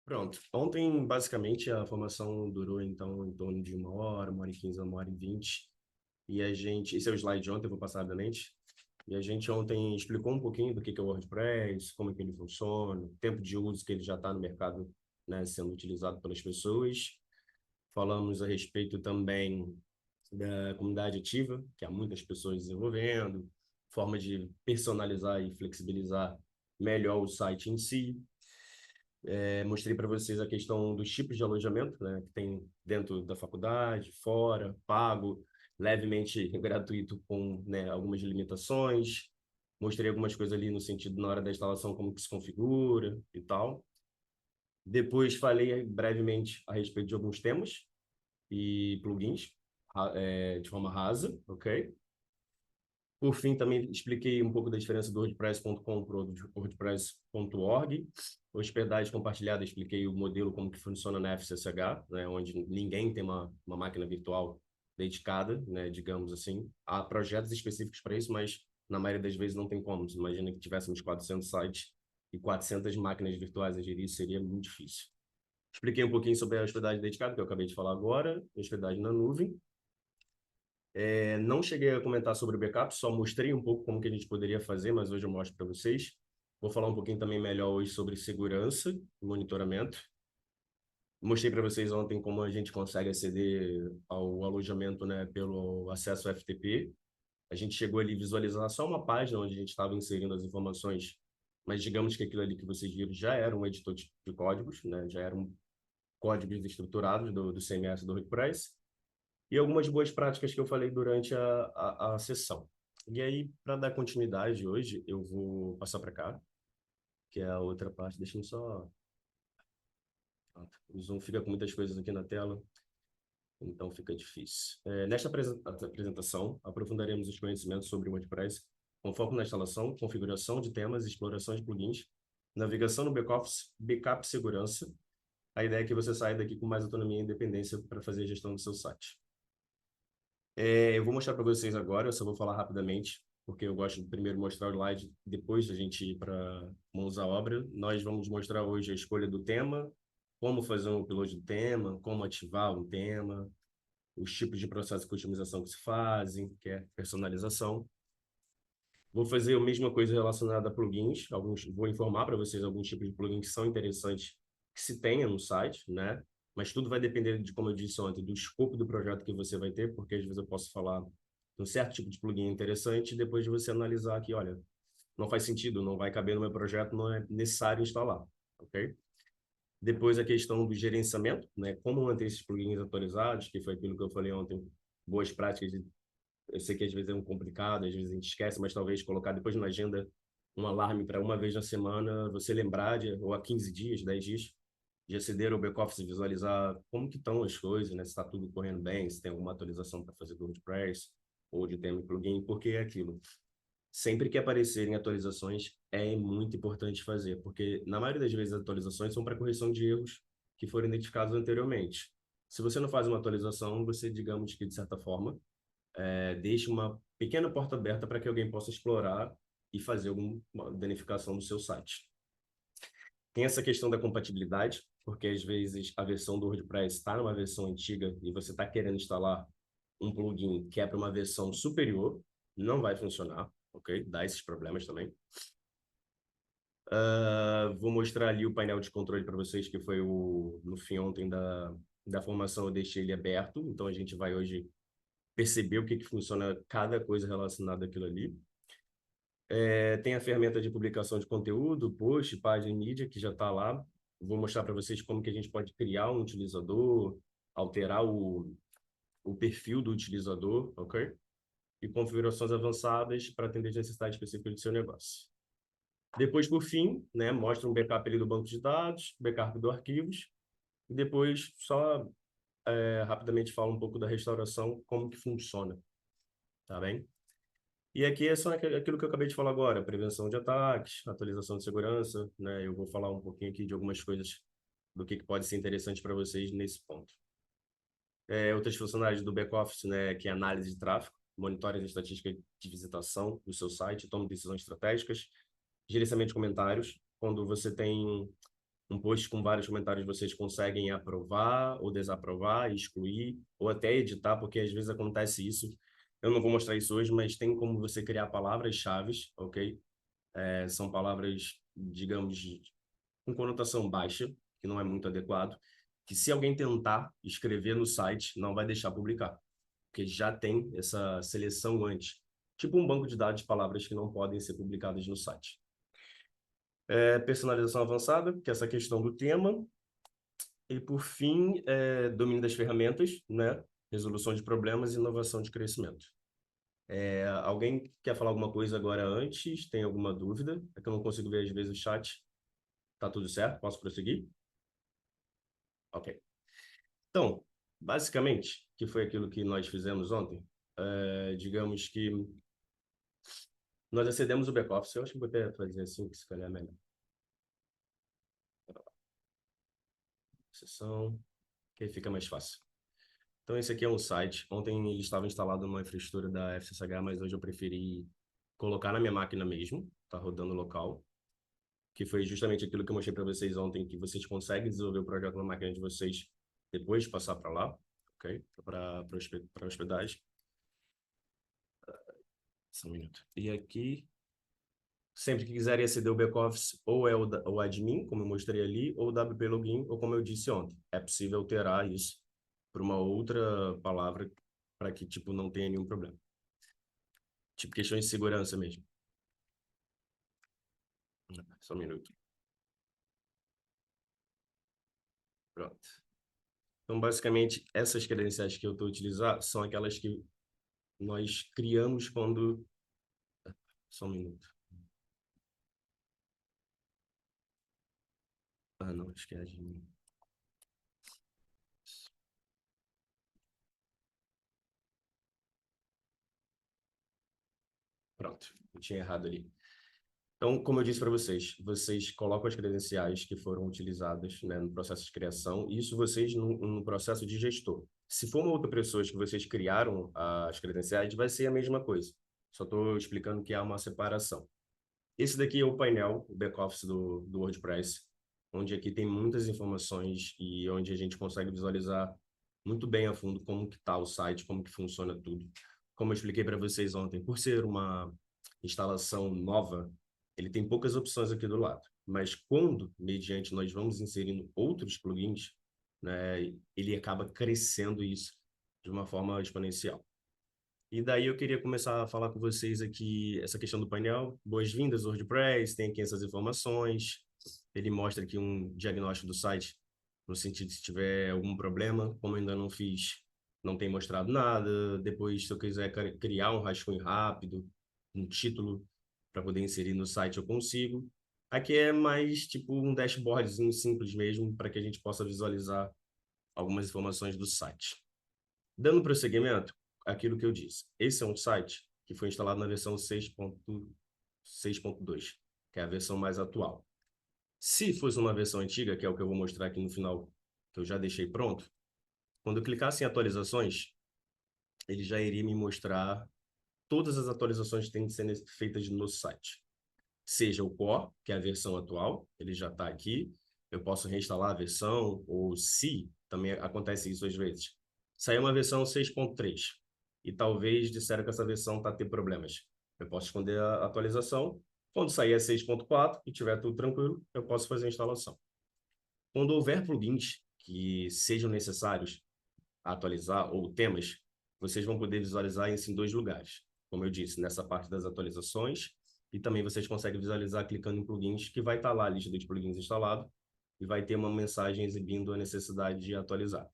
Pronto. Ontem, basicamente, a formação durou, então, em torno de 1 hora, 1 hora e 15, 1 hora e 20. E a gente... Esse é o slide de ontem, eu vou passar rapidamente. E a gente ontem explicou um pouquinho do que é o WordPress, como é que ele funciona, o tempo de uso que ele já está no mercado, né, sendo utilizado pelas pessoas. Falamos a respeito também da comunidade ativa, que há muitas pessoas desenvolvendo, forma de personalizar e flexibilizar melhor o site em si. Mostrei para vocês a questão dos tipos de alojamento, né, que tem dentro da faculdade, fora, pago, levemente gratuito com, né, algumas limitações. Mostrei algumas coisas ali no sentido na hora da instalação, como que se configura e tal. Depois falei brevemente a respeito de alguns temas e plugins, de forma rasa, ok? Por fim, também expliquei um pouco da diferença do WordPress.com para o WordPress.org. Hospedagem compartilhada, expliquei o modelo, como que funciona na FCSH, né, onde ninguém tem uma máquina virtual dedicada, né, digamos assim. Há projetos específicos para isso, mas na maioria das vezes não tem como. Você imagina que tivéssemos 400 sites e 400 máquinas virtuais a gerir, seria muito difícil. Expliquei um pouquinho sobre a hospedagem dedicada, que eu acabei de falar agora, hospedagem na nuvem. Não cheguei a comentar sobre o backup, só mostrei um pouco como que a gente poderia fazer, mas hoje eu mostro para vocês. Vou falar um pouquinho também melhor hoje sobre segurança e monitoramento. Mostrei para vocês ontem como a gente consegue aceder ao alojamento, né, pelo acesso FTP. A gente chegou ali a visualizar só uma página onde a gente estava inserindo as informações, mas digamos que aquilo ali que vocês viram já era um editor de códigos, né, já eram códigos estruturados do CMS do WordPress e algumas boas práticas que eu falei durante a sessão. E aí, para dar continuidade hoje, eu vou passar para cá, que é a outra parte. Deixa eu só. O Zoom fica com muitas coisas aqui na tela, então fica difícil. Nesta apresentação, aprofundaremos os conhecimentos sobre o WordPress, com foco na instalação, configuração de temas, exploração de plugins, navegação no back-office, backup e segurança. A ideia é que você saia daqui com mais autonomia e independência para fazer a gestão do seu site. Eu vou mostrar para vocês agora, eu só vou falar rapidamente, porque eu gosto de primeiro mostrar o slide, depois a gente ir para mãos à obra. Nós vamos mostrar hoje a escolha do tema, como fazer um upload do tema, como ativar um tema, os tipos de processo de customização que se fazem, que é personalização. Vou fazer a mesma coisa relacionada a plugins, vou informar para vocês alguns tipos de plugins que são interessantes que se tenha no site, né? Mas tudo vai depender de, como eu disse ontem, do escopo do projeto que você vai ter, porque às vezes eu posso falar de um certo tipo de plugin interessante e depois de você analisar que, olha, não faz sentido, não vai caber no meu projeto, não é necessário instalar, ok? Depois a questão do gerenciamento, né? Como manter esses plugins atualizados, que foi aquilo que eu falei ontem, boas práticas de... Eu sei que às vezes é um complicado, às vezes a gente esquece, mas talvez colocar depois na agenda um alarme para uma vez na semana, você lembrar de, ou a 15 dias, 10 dias, de aceder ao back-office e visualizar como que estão as coisas, né? Se está tudo correndo bem, se tem alguma atualização para fazer do WordPress ou de tema e plugin, porque é aquilo. Sempre que aparecerem atualizações, é muito importante fazer, porque na maioria das vezes as atualizações são para correção de erros que foram identificados anteriormente. Se você não faz uma atualização, você, digamos que de certa forma, deixe uma pequena porta aberta para que alguém possa explorar e fazer alguma danificação no seu site. Tem essa questão da compatibilidade, porque às vezes a versão do WordPress está numa versão antiga e você está querendo instalar um plugin que é para uma versão superior, não vai funcionar, ok? Dá esses problemas também. Vou mostrar ali o painel de controle para vocês, que foi no fim ontem da formação, eu deixei ele aberto, então a gente vai hoje perceber o que funciona cada coisa relacionada àquilo ali. Tem a ferramenta de publicação de conteúdo, post, página e mídia, que já está lá. Vou mostrar para vocês como que a gente pode criar um utilizador, alterar o perfil do utilizador, ok? E configurações avançadas para atender as necessidades específicas do seu negócio. Depois, por fim, né, mostra um backup ali do banco de dados, backup do arquivos, e depois só rapidamente fala um pouco da restauração, como que funciona, tá bem? E aqui é só aquilo que eu acabei de falar agora, prevenção de ataques, atualização de segurança, né? Eu vou falar um pouquinho aqui de algumas coisas do que pode ser interessante para vocês nesse ponto. Outras funcionalidades do back-office, né, que é análise de tráfego, monitora as estatísticas de visitação do seu site, toma decisões estratégicas, gerenciamento de comentários, quando você tem Um post com vários comentários vocês conseguem aprovar ou desaprovar, excluir, ou até editar, porque às vezes acontece isso. Eu não vou mostrar isso hoje, mas tem como você criar palavras-chave, ok? São palavras, digamos, com conotação baixa, que não é muito adequado, que se alguém tentar escrever no site, não vai deixar publicar, porque já tem essa seleção antes. Tipo um banco de dados de palavras que não podem ser publicadas no site. Personalização avançada, que é essa questão do tema. E, por fim, domínio das ferramentas, né? Resolução de problemas e inovação de crescimento. Alguém quer falar alguma coisa agora antes? Tem alguma dúvida? É que eu não consigo ver, às vezes, o chat. Tá tudo certo? Posso prosseguir? Ok. Então, basicamente, que foi aquilo que nós fizemos ontem, digamos que nós acedemos o back-office. Eu acho que vou até fazer assim, que se calhar é melhor. Sessão, que aí fica mais fácil. Então, esse aqui é um site. Ontem ele estava instalado numa infraestrutura da FSSH, mas hoje eu preferi colocar na minha máquina mesmo, tá rodando local, que foi justamente aquilo que eu mostrei para vocês ontem, que vocês conseguem desenvolver o projeto na máquina de vocês depois de passar para lá, ok? Para hospedagem. Só um minuto. E aqui, sempre que quiserem aceder ao back-office, ou é o admin, como eu mostrei ali, ou o WP Login, ou como eu disse ontem. É possível alterar isso para uma outra palavra para que, tipo, não tenha nenhum problema. Tipo, questões de segurança mesmo. Só um minuto. Pronto. Então, basicamente, essas credenciais que eu estou utilizando são aquelas que nós criamos quando... Só um minuto. Ah, não, acho que é admin. Pronto, eu tinha errado ali. Então, como eu disse para vocês, vocês colocam as credenciais que foram utilizadas, né, no processo de criação, e isso vocês no processo de gestor. Se for uma outra pessoa que vocês criaram as credenciais, vai ser a mesma coisa. Só estou explicando que há uma separação. Esse daqui é o painel, o back-office do WordPress, onde aqui tem muitas informações e onde a gente consegue visualizar muito bem a fundo como que está o site, como que funciona tudo. Como eu expliquei para vocês ontem, por ser uma instalação nova, ele tem poucas opções aqui do lado. Mas quando, mediante, nós vamos inserindo outros plugins, né, ele acaba crescendo isso de uma forma exponencial. E daí eu queria começar a falar com vocês aqui essa questão do painel. Boas-vindas, WordPress, tem aqui essas informações. Ele mostra aqui um diagnóstico do site, no sentido de se tiver algum problema, como eu ainda não fiz, não tem mostrado nada. Depois, se eu quiser criar um rascunho rápido, um título para poder inserir no site, eu consigo. Aqui é mais tipo um dashboardzinho simples mesmo, para que a gente possa visualizar algumas informações do site. Dando prosseguimento, aquilo que eu disse. Esse é um site que foi instalado na versão 6.6.2, que é a versão mais atual. Se fosse uma versão antiga, que é o que eu vou mostrar aqui no final, que eu já deixei pronto, quando eu clicasse em atualizações, ele já iria me mostrar todas as atualizações que têm que ser feitas no site. Seja o core, que é a versão atual, ele já está aqui. Eu posso reinstalar a versão, ou se, também acontece isso às vezes. Saiu uma versão 6.3 e talvez disseram que essa versão está a ter problemas. Eu posso esconder a atualização. Quando sair a 6.4 e tiver tudo tranquilo, eu posso fazer a instalação. Quando houver plugins que sejam necessários atualizar ou temas, vocês vão poder visualizar isso em dois lugares. Como eu disse, nessa parte das atualizações, e também vocês conseguem visualizar clicando em plugins, que vai estar lá a lista de plugins instalado e vai ter uma mensagem exibindo a necessidade de atualizar.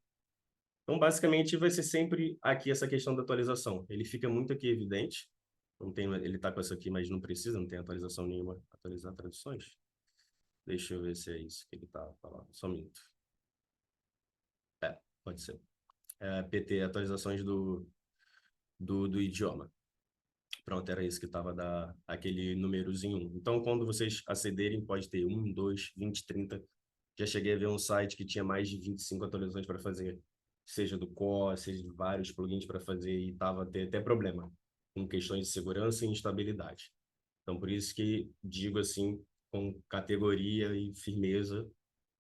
Então, basicamente, vai ser sempre aqui essa questão da atualização. Ele fica muito aqui evidente. Não tem, ele está com essa aqui, mas não precisa, não tem atualização nenhuma. Atualizar traduções? Deixa eu ver se é isso que ele está falando. Só um minuto. Pode ser. PT, atualizações do idioma. Pronto, era isso que estava aquele númerozinho 1. Então, quando vocês acederem, pode ter 1, 2, 20, 30. Já cheguei a ver um site que tinha mais de 25 atualizações para fazer, seja do core, seja de vários plugins para fazer, e estava até problema com questões de segurança e instabilidade. Então, por isso que digo assim, com categoria e firmeza,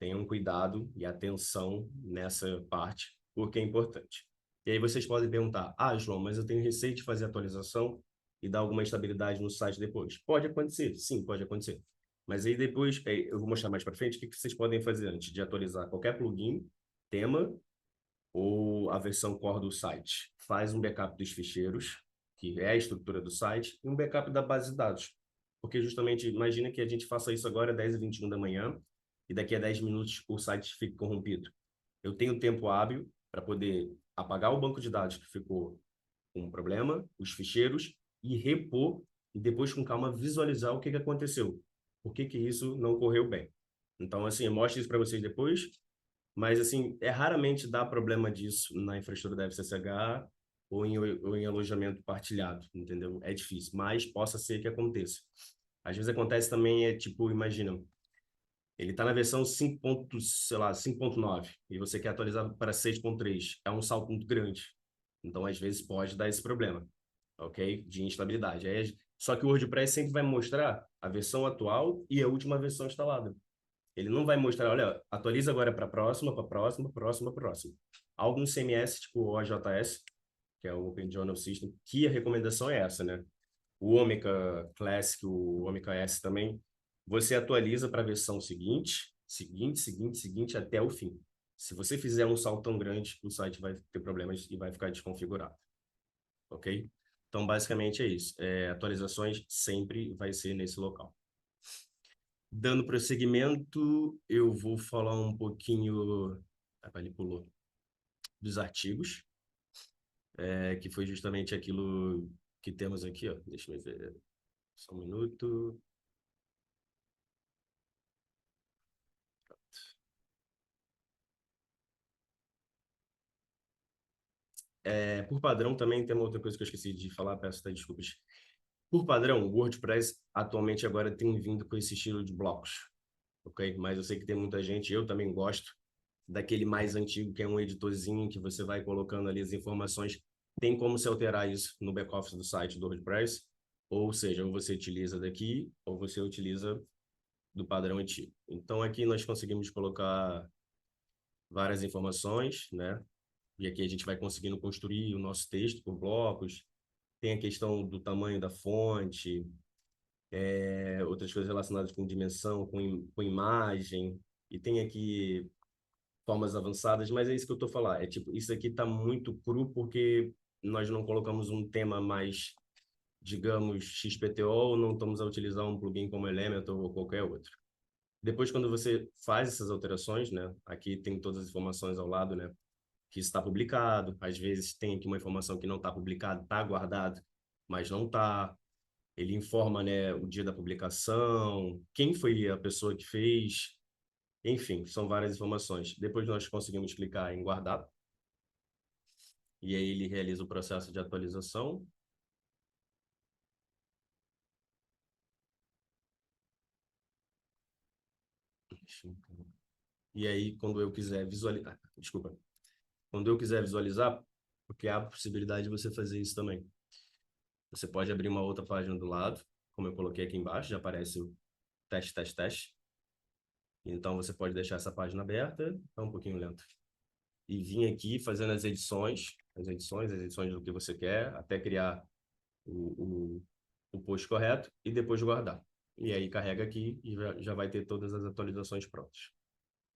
tenham cuidado e atenção nessa parte, porque é importante. E aí vocês podem perguntar, João, mas eu tenho receio de fazer atualização e dar alguma instabilidade no site depois. Pode acontecer, sim, pode acontecer. Mas aí depois, eu vou mostrar mais para frente o que vocês podem fazer antes de atualizar qualquer plugin, tema ou a versão core do site. Faz um backup dos ficheiros, que é a estrutura do site, e um backup da base de dados. Porque justamente, imagina que a gente faça isso agora às 10h21 da manhã, e daqui a 10 minutos o site fique corrompido. Eu tenho tempo hábil para poder apagar o banco de dados que ficou com um problema, os ficheiros, e repor, e depois com calma visualizar o que aconteceu. Por que isso não correu bem. Então, assim, eu mostro isso para vocês depois, mas, assim, raramente dá problema disso na infraestrutura da FCCH ou em alojamento partilhado, entendeu? É difícil, mas possa ser que aconteça. Às vezes acontece também, tipo, imagina, ele está na versão 5. Sei lá, 5.9 e você quer atualizar para 6.3. É um salto muito grande. Então, às vezes, pode dar esse problema, ok? De instabilidade. Só que o WordPress sempre vai mostrar a versão atual e a última versão instalada. Ele não vai mostrar, olha, atualiza agora para a próxima, para a próxima, próxima, próxima. Alguns CMS, tipo o OJS, que é o Open Journal System, que a recomendação é essa, né? O Omeka Classic, o Omeka S também, você atualiza para a versão seguinte, seguinte, até o fim. Se você fizer um salto tão grande, o site vai ter problemas e vai ficar desconfigurado, ok? Então, basicamente é isso. Atualizações sempre vai ser nesse local. Dando prosseguimento, eu vou falar um pouquinho, ele pulou, dos artigos, que foi justamente aquilo que temos aqui, ó. Deixa eu ver, só um minuto. Por padrão, também tem uma outra coisa que eu esqueci de falar, peço até desculpas. Por padrão, o WordPress atualmente agora tem vindo com esse estilo de blocos, ok? Mas eu sei que tem muita gente, eu também gosto, daquele mais antigo, que é um editorzinho que você vai colocando ali as informações. Tem como se alterar isso no back-office do site do WordPress, ou seja, ou você utiliza daqui, ou você utiliza do padrão antigo. Então, aqui nós conseguimos colocar várias informações, né? E aqui a gente vai conseguindo construir o nosso texto por blocos. Tem a questão do tamanho da fonte, outras coisas relacionadas com dimensão, com imagem. E tem aqui formas avançadas, mas é isso que eu estou falando. É tipo, isso aqui está muito cru porque nós não colocamos um tema mais, digamos, XPTO, ou não estamos a utilizar um plugin como Elementor ou qualquer outro. Depois, quando você faz essas alterações, né, aqui tem todas as informações ao lado, né, que está publicado. Às vezes tem aqui uma informação que não está publicada, está guardado, mas não está. Ele informa, né, o dia da publicação, quem foi a pessoa que fez, enfim, são várias informações. Depois nós conseguimos clicar em guardar, e aí ele realiza o processo de atualização. E aí, quando eu quiser visualizar, desculpa, quando eu quiser visualizar, porque há a possibilidade de você fazer isso também. Você pode abrir uma outra página do lado, como eu coloquei aqui embaixo, já aparece o teste, teste, teste. Então, você pode deixar essa página aberta, é um pouquinho lento. E vir aqui fazendo as edições do que você quer, até criar o post correto e depois guardar. E aí carrega aqui e já vai ter todas as atualizações prontas.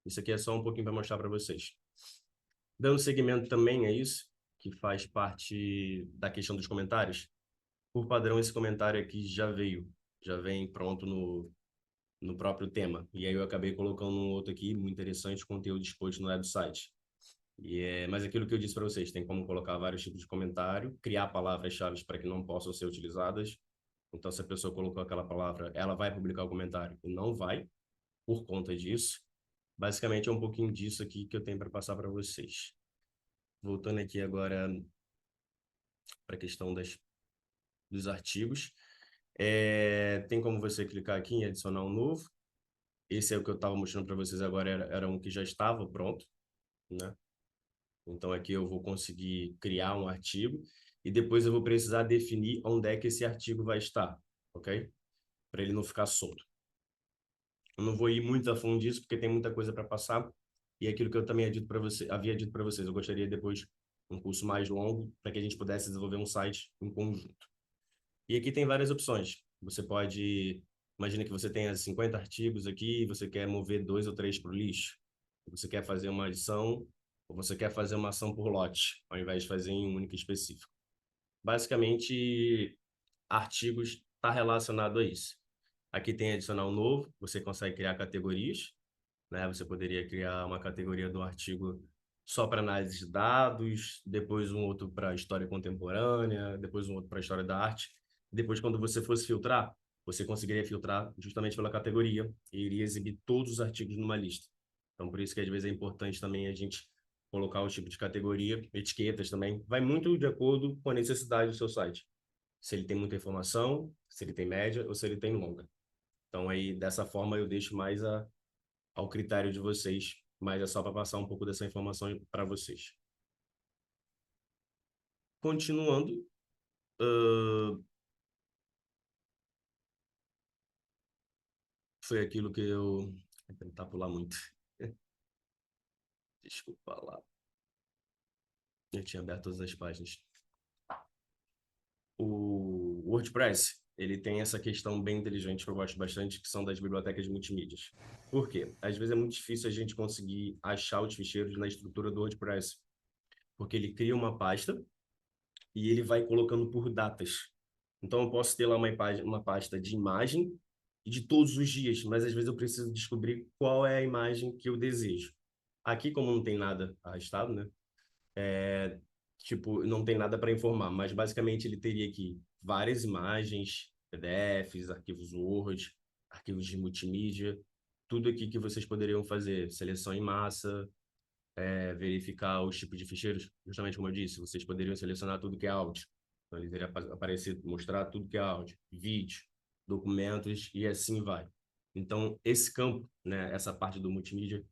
Isso aqui é só um pouquinho para mostrar para vocês. Dando seguimento também a isso, que faz parte da questão dos comentários. Por padrão, esse comentário aqui já vem pronto no próprio tema. E aí eu acabei colocando um outro aqui, muito interessante, conteúdo exposto no website. Mas aquilo que eu disse para vocês, tem como colocar vários tipos de comentário, criar palavras-chave para que não possam ser utilizadas. Então, se a pessoa colocou aquela palavra, ela vai publicar o comentário e não vai, por conta disso. Basicamente, é um pouquinho disso aqui que eu tenho para passar para vocês. Voltando aqui agora para a questão dos artigos. Tem como você clicar aqui em adicionar um novo. Esse é o que eu estava mostrando para vocês agora, era um que já estava pronto, né? Então, aqui eu vou conseguir criar um artigo e depois eu vou precisar definir onde é que esse artigo vai estar, ok? Para ele não ficar solto. Eu não vou ir muito a fundo disso, porque tem muita coisa para passar. E é aquilo que eu também havia dito para vocês, eu gostaria depois um curso mais longo para que a gente pudesse desenvolver um site em conjunto. E aqui tem várias opções. Você pode, imagina que você tenha 50 artigos aqui, e você quer mover 2 ou 3 para o lixo. Você quer fazer uma adição, ou você quer fazer uma ação por lote, ao invés de fazer em um único específico. Basicamente, artigos está relacionado a isso. Aqui tem adicional novo, você consegue criar categorias, né? Você poderia criar uma categoria do artigo só para análise de dados, depois um outro para história contemporânea, depois um outro para história da arte. Depois, quando você fosse filtrar, você conseguiria filtrar justamente pela categoria e iria exibir todos os artigos numa lista. Então, por isso que às vezes é importante também a gente colocar o tipo de categoria, etiquetas também. Vai muito de acordo com a necessidade do seu site. Se ele tem muita informação, se ele tem média ou se ele tem longa. Então, aí, dessa forma, eu deixo mais ao critério de vocês, mas é só para passar um pouco dessa informação para vocês. Continuando, foi aquilo que eu... Vou tentar pular muito. Desculpa lá. Eu tinha aberto todas as páginas. O WordPress, ele tem essa questão bem inteligente que eu gosto bastante, que são das bibliotecas multimídias. Por quê? Às vezes é muito difícil a gente conseguir achar os ficheiros na estrutura do WordPress, porque ele cria uma pasta e ele vai colocando por datas. Então, eu posso ter lá uma pasta de imagem e de todos os dias, mas às vezes eu preciso descobrir qual é a imagem que eu desejo. Aqui, como não tem nada arrastado, né? Tipo, não tem nada para informar, mas basicamente ele teria aqui várias imagens, PDFs, arquivos Word, arquivos de multimídia, tudo aqui que vocês poderiam fazer, seleção em massa, verificar os tipos de ficheiros, justamente como eu disse, vocês poderiam selecionar tudo que é áudio. Então, ele iria aparecer, mostrar tudo que é áudio, vídeo, documentos e assim vai. Então, esse campo, né, essa parte do multimédia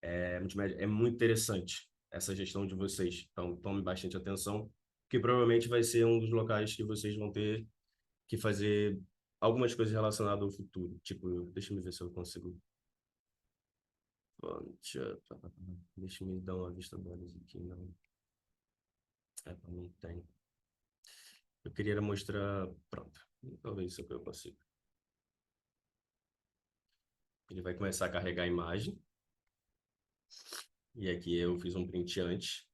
é muito interessante, essa gestão de vocês. Então, tome bastante atenção, porque provavelmente vai ser um dos locais que vocês vão ter que fazer algumas coisas relacionadas ao futuro. Tipo, deixa eu ver se eu consigo. Deixa eu dar uma vista de olhos aqui, não. Não tem. Eu queria mostrar. Pronto. Talvez isso aqui eu consiga. Ele vai começar a carregar a imagem. E aqui eu fiz um print antes.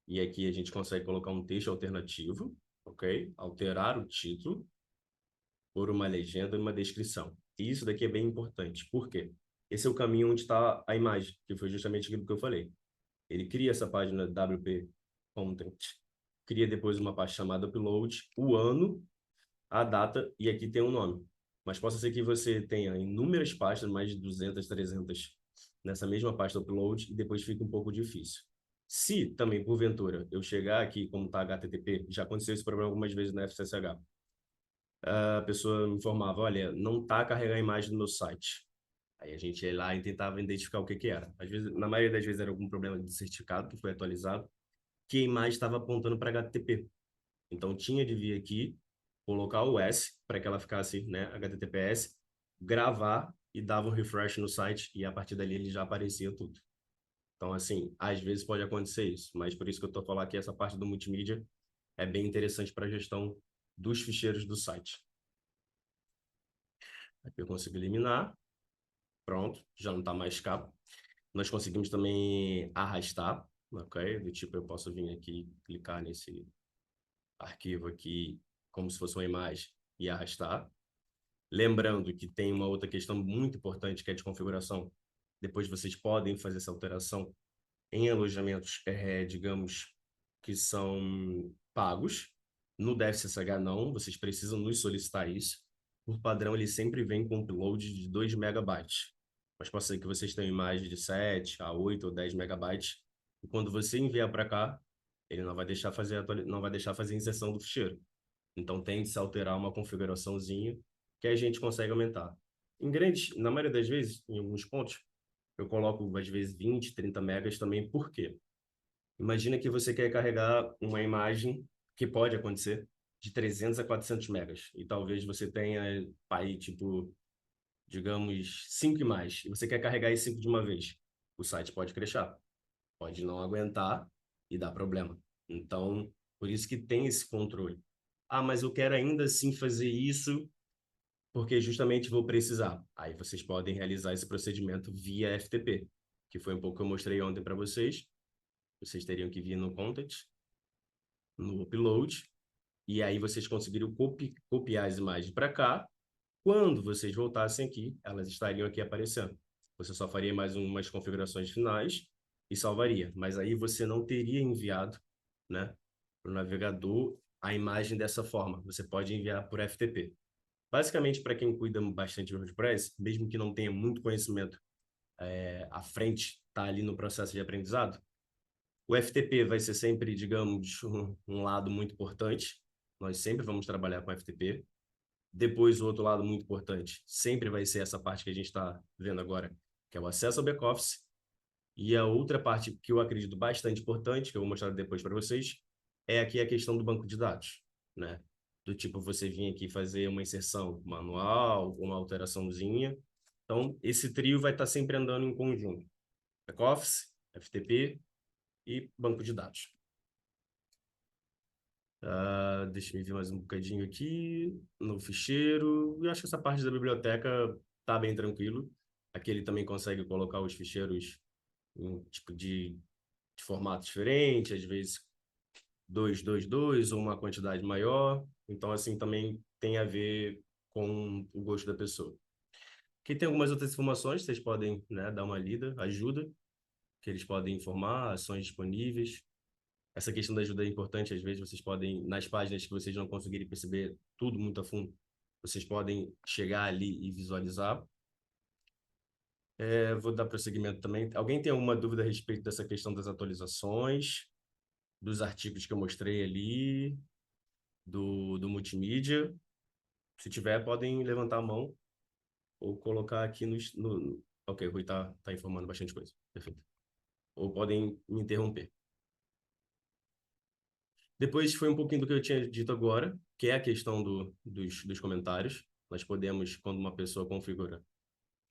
E aqui a gente consegue colocar um texto alternativo, ok? Alterar o título por uma legenda e uma descrição. E isso daqui é bem importante. Por quê? Esse é o caminho onde está a imagem, que foi justamente aquilo que eu falei. Ele cria essa página WP Content, cria depois uma pasta chamada Upload, o ano, a data e aqui tem um nome. Mas possa ser que você tenha inúmeras pastas, mais de 200, 300, nessa mesma pasta Upload e depois fica um pouco difícil. Se também, porventura, eu chegar aqui como está HTTP, já aconteceu esse problema algumas vezes na FCSH, a pessoa me informava, olha, não está carregando a imagem do meu site. Aí a gente ia lá e tentava identificar o que que era. Às vezes, na maioria das vezes era algum problema de certificado que foi atualizado, que a imagem estava apontando para HTTP. Então tinha de vir aqui, colocar o S para que ela ficasse, né, HTTPS, gravar e dava um refresh no site e a partir dali ele já aparecia tudo. Então, assim, às vezes pode acontecer isso, mas por isso que eu estou falando aqui, essa parte do multimídia é bem interessante para a gestão dos ficheiros do site. Aqui eu consigo eliminar. Pronto, já não está mais capa. Nós conseguimos também arrastar, ok? Do tipo, eu posso vir aqui, clicar nesse arquivo aqui, como se fosse uma imagem, e arrastar. Lembrando que tem uma outra questão muito importante, que é de configuração. Depois vocês podem fazer essa alteração em alojamentos, digamos, que são pagos. No DFSSH não, vocês precisam nos solicitar isso. Por padrão, ele sempre vem com upload de 2 megabytes. Mas pode ser que vocês tenham imagens de 7 a 8 ou 10 megabytes. E quando você enviar para cá, ele não vai deixar não vai deixar fazer a inserção do ficheiro. Então tem de se alterar uma configuraçãozinha que a gente consegue aumentar. Na maioria das vezes, em alguns pontos, eu coloco às vezes 20, 30 megas também. Por quê? Imagina que você quer carregar uma imagem, que pode acontecer, de 300 a 400 megas. E talvez você tenha aí, tipo, digamos, 5 imagens, e você quer carregar as 5 de uma vez, o site pode crashar, pode não aguentar e dar problema. Então, por isso que tem esse controle. Ah, mas eu quero ainda assim fazer isso porque justamente vou precisar. Aí vocês podem realizar esse procedimento via FTP, que foi um pouco que eu mostrei ontem para vocês. Vocês teriam que vir no content, no upload, e aí vocês conseguiriam copiar as imagens para cá. Quando vocês voltassem aqui, elas estariam aqui aparecendo. Você só faria mais umas configurações finais e salvaria. Mas aí você não teria enviado, né, para o navegador a imagem dessa forma. Você pode enviar por FTP. Basicamente, para quem cuida bastante de WordPress, mesmo que não tenha muito conhecimento à frente, está ali no processo de aprendizado, o FTP vai ser sempre, digamos, um lado muito importante. Nós sempre vamos trabalhar com FTP. Depois, o outro lado muito importante sempre vai ser essa parte que a gente está vendo agora, que é o acesso ao back-office. E a outra parte que eu acredito bastante importante, que eu vou mostrar depois para vocês, é aqui a questão do banco de dados, né? Do tipo, você vir aqui fazer uma inserção manual, uma alteraçãozinha. Então, esse trio vai estar sempre andando em conjunto. Back-office, FTP e banco de dados. Deixa eu ver mais um bocadinho aqui no ficheiro. Eu acho que essa parte da biblioteca tá bem tranquilo. Aqui ele também consegue colocar os ficheiros em tipo de formato diferente, às vezes 222 ou uma quantidade maior. Então, assim, também tem a ver com o gosto da pessoa. Aqui tem algumas outras informações, vocês podem, né, dar uma lida, ajuda, que eles podem informar, ações disponíveis. Essa questão da ajuda é importante, às vezes vocês podem, nas páginas que vocês não conseguirem perceber tudo muito a fundo, vocês podem chegar ali e visualizar. Vou dar prosseguimento também. Alguém tem alguma dúvida a respeito dessa questão das atualizações, dos artigos que eu mostrei ali, do multimídia? Se tiver, podem levantar a mão ou colocar aqui Ok, o Rui tá informando bastante coisa. Perfeito. Ou podem me interromper. Depois foi um pouquinho do que eu tinha dito agora, que é a questão dos comentários. Nós podemos, quando uma pessoa configura,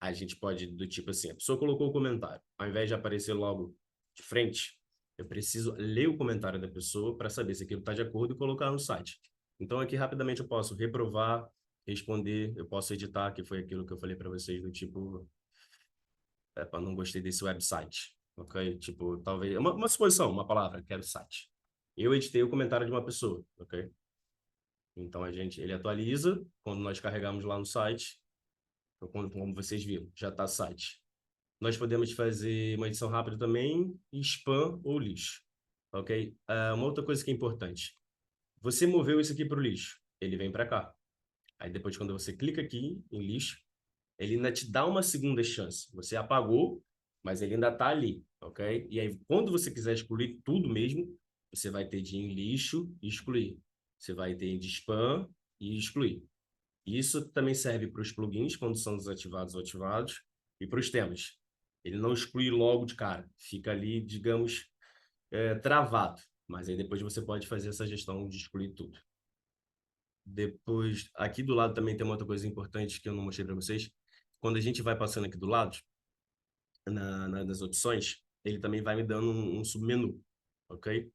a gente pode, do tipo assim, a pessoa colocou o comentário, ao invés de aparecer logo de frente, eu preciso ler o comentário da pessoa para saber se aquilo está de acordo e colocar no site. Então, aqui rapidamente eu posso reprovar, responder, eu posso editar, que foi aquilo que eu falei para vocês, do tipo, não gostei desse website, ok? Tipo, talvez, uma suposição, uma palavra, quero site. Eu editei o comentário de uma pessoa, ok? Então, ele atualiza, quando nós carregamos lá no site, como vocês viram, já está site. Nós podemos fazer uma edição rápida também, spam ou lixo, ok? Uma outra coisa que é importante, você moveu isso aqui para o lixo, ele vem para cá. Aí depois, quando você clica aqui em lixo, ele ainda te dá uma segunda chance. Você apagou, mas ele ainda está ali, ok? E aí, quando você quiser excluir tudo mesmo, você vai ter de ir em lixo e excluir. Você vai ter de spam e excluir. Isso também serve para os plugins, quando são desativados ou ativados, e para os temas. Ele não exclui logo de cara, fica ali, digamos, travado. Mas aí depois você pode fazer essa gestão de excluir tudo. Depois, aqui do lado também tem uma outra coisa importante que eu não mostrei para vocês. Quando a gente vai passando aqui do lado, nas opções, ele também vai me dando um submenu, ok?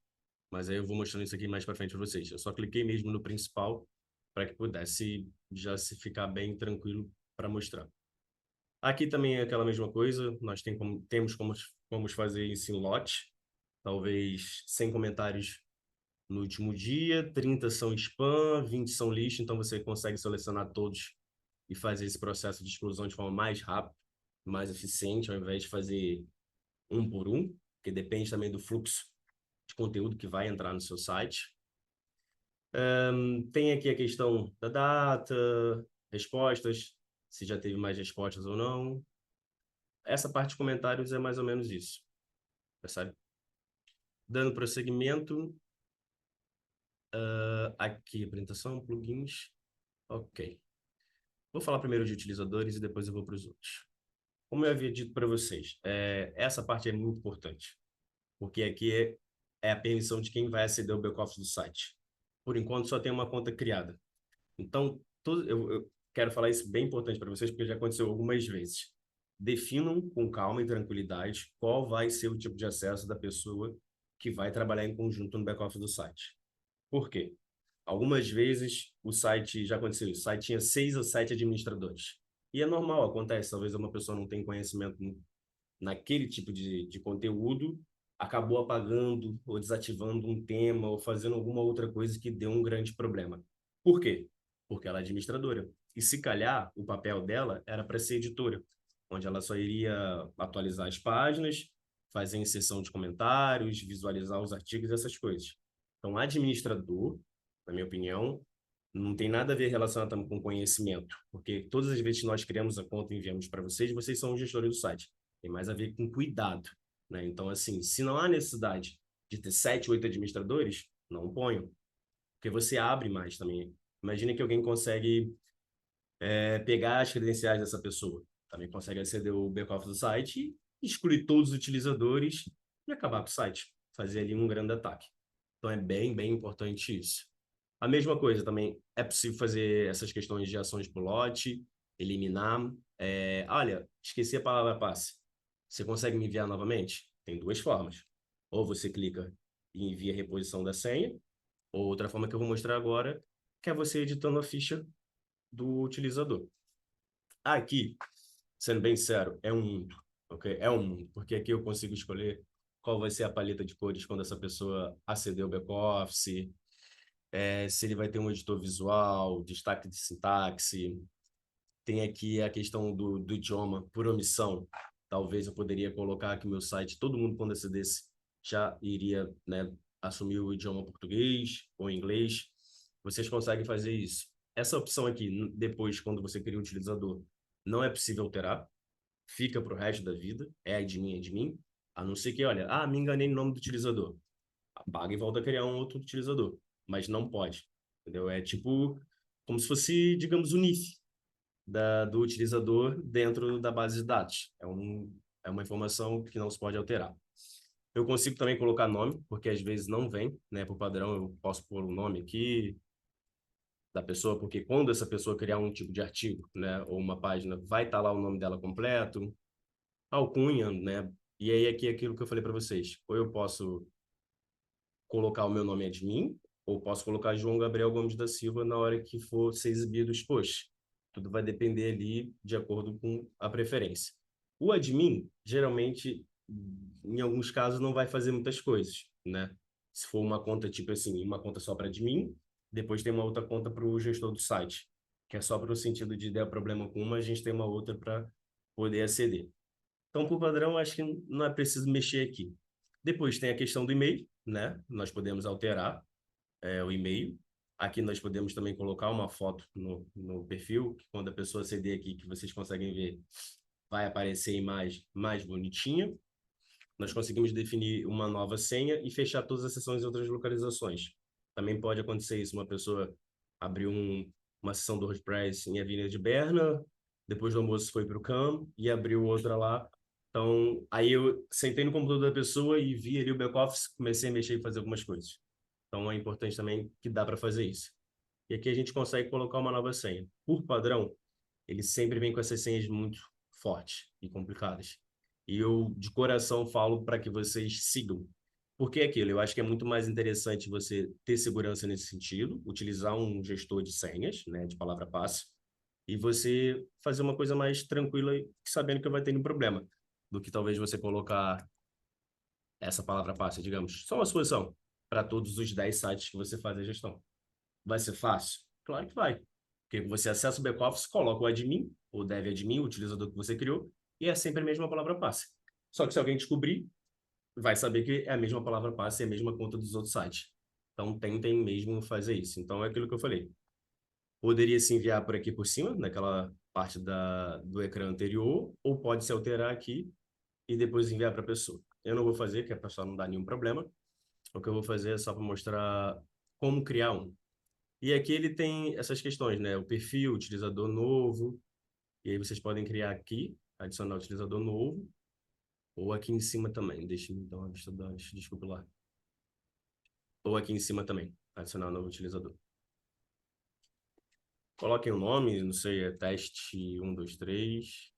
Mas aí eu vou mostrando isso aqui mais para frente para vocês. Eu só cliquei mesmo no principal para que pudesse já se ficar bem tranquilo para mostrar. Aqui também é aquela mesma coisa, nós temos como fazer isso em lote, talvez 100 comentários no último dia, 30 são spam, 20 são lixo, então você consegue selecionar todos e fazer esse processo de exclusão de forma mais rápida, mais eficiente, ao invés de fazer um por um, que depende também do fluxo de conteúdo que vai entrar no seu site. Tem aqui a questão da data, respostas, se já teve mais respostas ou não. Essa parte de comentários é mais ou menos isso, percebe? Dando prosseguimento, aqui, apresentação, plugins, ok. Vou falar primeiro de utilizadores e depois eu vou para os outros. Como eu havia dito para vocês, essa parte é muito importante, porque aqui é a permissão de quem vai aceder ao back-office do site. Por enquanto, só tem uma conta criada. Então, quero falar isso bem importante para vocês, porque já aconteceu algumas vezes. Definam com calma e tranquilidade qual vai ser o tipo de acesso da pessoa que vai trabalhar em conjunto no back-office do site. Por quê? Algumas vezes o site, já aconteceu isso, o site tinha 6 ou 7 administradores. E é normal, acontece, talvez uma pessoa não tenha conhecimento naquele tipo de conteúdo, acabou apagando ou desativando um tema ou fazendo alguma outra coisa que deu um grande problema. Por quê? Porque ela é administradora. E se calhar, o papel dela era para ser editora, onde ela só iria atualizar as páginas, fazer inserção de comentários, visualizar os artigos, essas coisas. Então, administrador, na minha opinião, não tem nada a ver relacionado com conhecimento, porque todas as vezes que nós criamos a conta e enviamos para vocês, vocês são os gestores do site. Tem mais a ver com cuidado, né? Então, assim, se não há necessidade de ter 7, 8 administradores, não ponham, porque você abre mais também. Imagina que alguém consegue pegar as credenciais dessa pessoa, também consegue aceder ao back-office do site, excluir todos os utilizadores e acabar com o site, fazer ali um grande ataque. Então, é bem, bem importante isso. A mesma coisa também, é possível fazer essas questões de ações por lote, eliminar. Olha, esqueci a palavra passe. Você consegue me enviar novamente? Tem 2 formas. Ou você clica e envia a reposição da senha, ou outra forma que eu vou mostrar agora, que é você editando a ficha do utilizador. Aqui, sendo bem sincero, é um mundo, ok? É um mundo, porque aqui eu consigo escolher qual vai ser a paleta de cores quando essa pessoa aceder ao back-office, se ele vai ter um editor visual, destaque de sintaxe. Tem aqui a questão do idioma por omissão. Talvez eu poderia colocar aqui meu site, todo mundo quando acedesse já iria, né, assumir o idioma português ou inglês. Vocês conseguem fazer isso. Essa opção aqui, depois, quando você cria o utilizador, não é possível alterar. Fica para o resto da vida. É admin, admin. A não ser que, olha, me enganei no nome do utilizador. Apaga e volta a criar um outro utilizador. Mas não pode. Entendeu? É tipo como se fosse, digamos, o NIF do utilizador dentro da base de dados. É uma informação que não se pode alterar. Eu consigo também colocar nome, porque às vezes não vem, né? Por padrão, eu posso pôr o nome aqui da pessoa, porque quando essa pessoa criar um tipo de artigo, né, ou uma página, vai estar lá o nome dela completo, alcunha, né? E aí aqui é aquilo que eu falei para vocês. Ou eu posso colocar o meu nome admin, ou posso colocar João Gabriel Gomes da Silva na hora que for ser exibido os posts. Tudo vai depender ali de acordo com a preferência. O admin, geralmente, em alguns casos, não vai fazer muitas coisas, né? Se for uma conta, tipo assim, uma conta só para admin, depois tem uma outra conta para o gestor do site, que é só para o sentido de der problema com uma, a gente tem uma outra para poder aceder. Então, por padrão, acho que não é preciso mexer aqui. Depois tem a questão do e-mail, né? Nós podemos alterar o e-mail. Aqui nós podemos também colocar uma foto no perfil, que quando a pessoa aceder aqui, que vocês conseguem ver, vai aparecer a imagem mais bonitinha. Nós conseguimos definir uma nova senha e fechar todas as sessões em outras localizações. Também pode acontecer isso, uma pessoa abriu uma sessão do WordPress em Avenida de Berna, depois do almoço foi para o CAM e abriu outra lá. Então, aí eu sentei no computador da pessoa e vi ali o back-office, comecei a mexer e fazer algumas coisas. Então, é importante também que dá para fazer isso. E aqui a gente consegue colocar uma nova senha. Por padrão, ele sempre vem com essas senhas muito fortes e complicadas. E eu, de coração, falo para que vocês sigam. Porque é aquilo, eu acho que é muito mais interessante você ter segurança nesse sentido, utilizar um gestor de senhas, né, de palavra passe, e você fazer uma coisa mais tranquila, sabendo que vai ter nenhum problema, do que talvez você colocar essa palavra passe, digamos, só uma suposição, para todos os 10 sites que você faz a gestão. Vai ser fácil? Claro que vai. Porque você acessa o back-office, coloca o admin, o dev admin, o utilizador que você criou, e é sempre a mesma palavra passe. Só que se alguém descobrir, vai saber que é a mesma palavra passe e a mesma conta dos outros sites. Então, tentem mesmo fazer isso. Então, é aquilo que eu falei. Poderia se enviar por aqui por cima, naquela parte do ecrã anterior, ou pode se alterar aqui e depois enviar para a pessoa. Eu não vou fazer, que é para só não dar nenhum problema. O que eu vou fazer é só para mostrar como criar um. E aqui ele tem essas questões, né? O perfil, utilizador novo, e aí vocês podem criar aqui, adicionar utilizador novo, ou aqui em cima também. Deixa eu dar uma vista das, desculpa lá. Ou aqui em cima também, adicionar um novo utilizador. Coloquem o nome, não sei, é teste 123.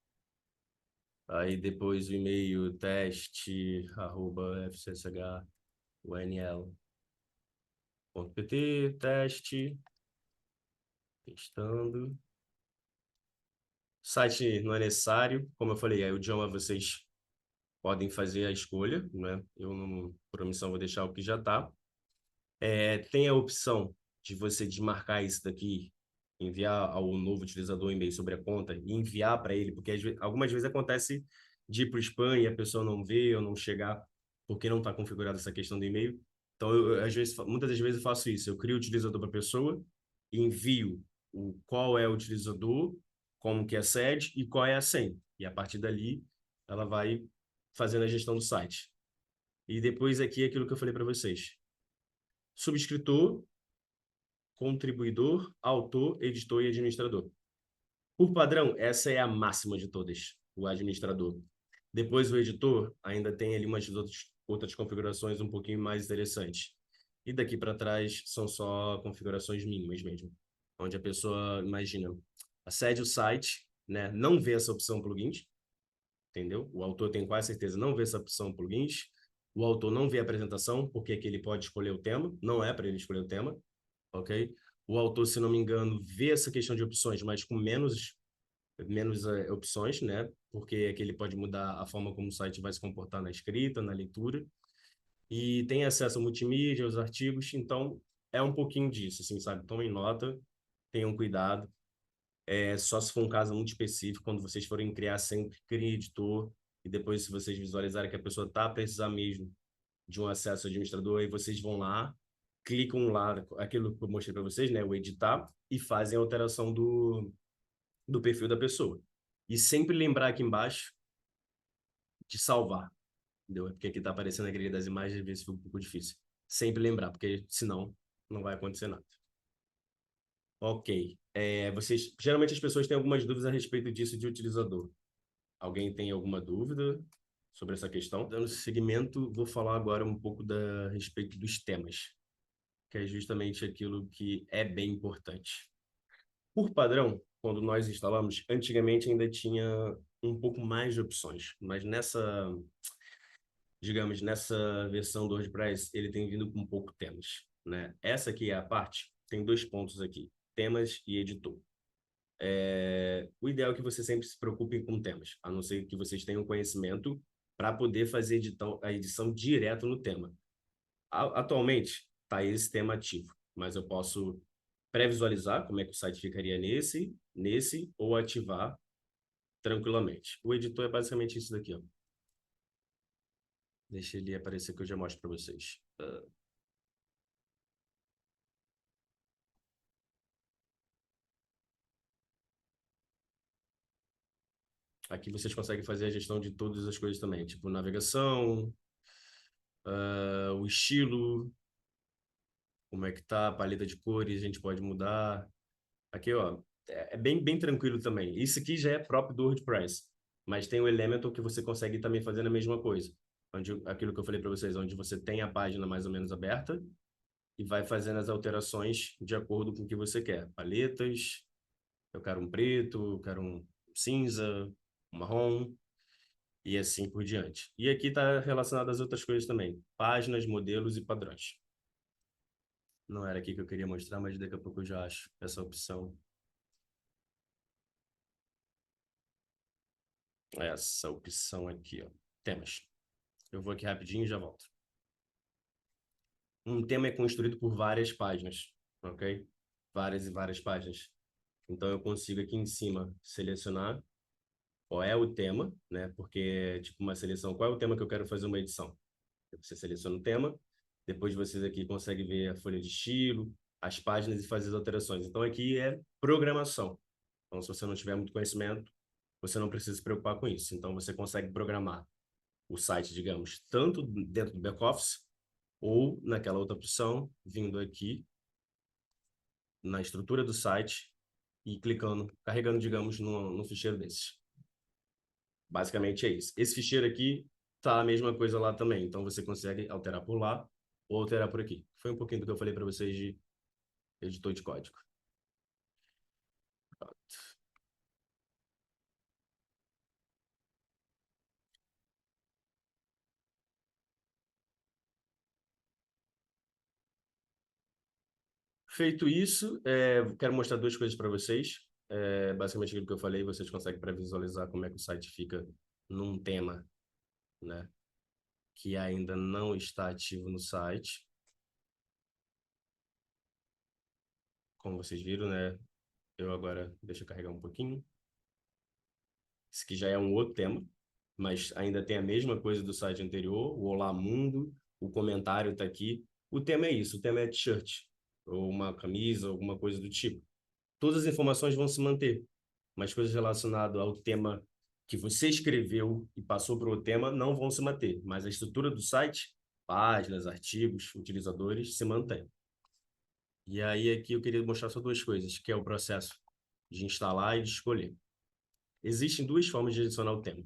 Aí depois o e-mail teste@fcshunl.pt, teste, testando. Site não é necessário, como eu falei, aí o idioma vocês podem fazer a escolha, né? Eu, não, por omissão, vou deixar o que já está. Tem a opção de você desmarcar isso daqui, enviar ao novo utilizador um e-mail sobre a conta e enviar para ele, porque algumas vezes acontece de ir para o spam e a pessoa não vê ou não chegar porque não está configurada essa questão do e-mail. Então, às vezes, muitas das vezes eu faço isso. Eu crio o utilizador para a pessoa, envio qual é o utilizador, como que é a sede e qual é a senha. E a partir dali, ela vai fazendo a gestão do site. E depois aqui é aquilo que eu falei para vocês. Subscritor, contribuidor, autor, editor e administrador. Por padrão, essa é a máxima de todas, o administrador. Depois o editor ainda tem ali umas outras configurações um pouquinho mais interessantes. E daqui para trás são só configurações mínimas mesmo, onde a pessoa, imagina, acede o site, né, não vê essa opção plugins, entendeu? O autor tem quase certeza não vê essa opção plugins, o autor não vê a apresentação, porque aqui ele pode escolher o tema, não é para ele escolher o tema, ok? O autor, se não me engano, vê essa questão de opções, mas com menos opções, né? Porque aqui ele pode mudar a forma como o site vai se comportar na escrita, na leitura. E tem acesso a multimídia, aos artigos, então é um pouquinho disso, assim, sabe? Tomem nota, tenham cuidado. É só se for um caso muito específico, quando vocês forem criar, sempre criem editor, e depois, se vocês visualizarem que a pessoa está precisando mesmo de um acesso ao administrador, aí vocês vão lá, clicam lá, aquilo que eu mostrei para vocês, né, o editar, e fazem a alteração do perfil da pessoa. E sempre lembrar aqui embaixo de salvar, entendeu? Porque aqui está aparecendo a grelha das imagens, às vezes fica um pouco difícil. Sempre lembrar, porque senão não vai acontecer nada. Ok. Geralmente as pessoas têm algumas dúvidas a respeito disso de utilizador. Alguém tem alguma dúvida sobre essa questão? Dando seguimento, vou falar agora um pouco a respeito dos temas, que é justamente aquilo que é bem importante. Por padrão, quando nós instalamos, antigamente ainda tinha um pouco mais de opções, mas nessa versão do WordPress, ele tem vindo com pouco temas, né? Essa aqui é a parte, tem dois pontos aqui, temas e editor. O ideal é que você sempre se preocupe com temas, a não ser que vocês tenham conhecimento para poder fazer a edição direto no tema. Atualmente, está esse tema ativo, mas eu posso pré-visualizar como é que o site ficaria nesse ou ativar tranquilamente. O editor é basicamente isso daqui, ó. Deixa ele aparecer que eu já mostro para vocês. Aqui vocês conseguem fazer a gestão de todas as coisas também, tipo navegação, o estilo, como é que tá, a paleta de cores, a gente pode mudar. Aqui, ó, é bem tranquilo também. Isso aqui já é próprio do WordPress, mas tem o Elementor que você consegue também fazer a mesma coisa. Aquilo que eu falei para vocês, onde você tem a página mais ou menos aberta e vai fazendo as alterações de acordo com o que você quer. Paletas, eu quero um preto, eu quero um cinza, um marrom e assim por diante. E aqui está relacionado às outras coisas também. Páginas, modelos e padrões. Não era aqui que eu queria mostrar, mas daqui a pouco eu já acho essa opção. Essa opção aqui, ó. Temas. Eu vou aqui rapidinho e já volto. Um tema é construído por várias páginas, ok? Várias e várias páginas. Então eu consigo aqui em cima selecionar qual é o tema, né? Porque é tipo uma seleção, qual é o tema que eu quero fazer uma edição? Você seleciona o tema, depois vocês aqui conseguem ver a folha de estilo, as páginas e fazer as alterações. Então aqui é programação. Então se você não tiver muito conhecimento, você não precisa se preocupar com isso. Então você consegue programar o site, digamos, tanto dentro do back-office ou naquela outra opção, vindo aqui na estrutura do site e clicando, carregando, digamos, no ficheiro desses. Basicamente é isso. Esse ficheiro aqui tá a mesma coisa lá também, então você consegue alterar por lá ou alterar por aqui. Foi um pouquinho do que eu falei para vocês de editor de código. Feito isso, quero mostrar duas coisas para vocês. Basicamente aquilo que eu falei, vocês conseguem pré-visualizar como é que o site fica num tema, né, que ainda não está ativo no site. Como vocês viram, né, eu agora, deixa eu carregar um pouquinho. Esse aqui já é um outro tema, mas ainda tem a mesma coisa do site anterior, o Olá Mundo, o comentário está aqui. O tema é isso, o tema é t-shirt, ou uma camisa, alguma coisa do tipo. Todas as informações vão se manter, mas coisas relacionadas ao tema que você escreveu e passou para o tema não vão se manter, mas a estrutura do site, páginas, artigos, utilizadores, se mantém. E aí aqui eu queria mostrar só duas coisas, que é o processo de instalar e de escolher. Existem duas formas de adicionar o tema.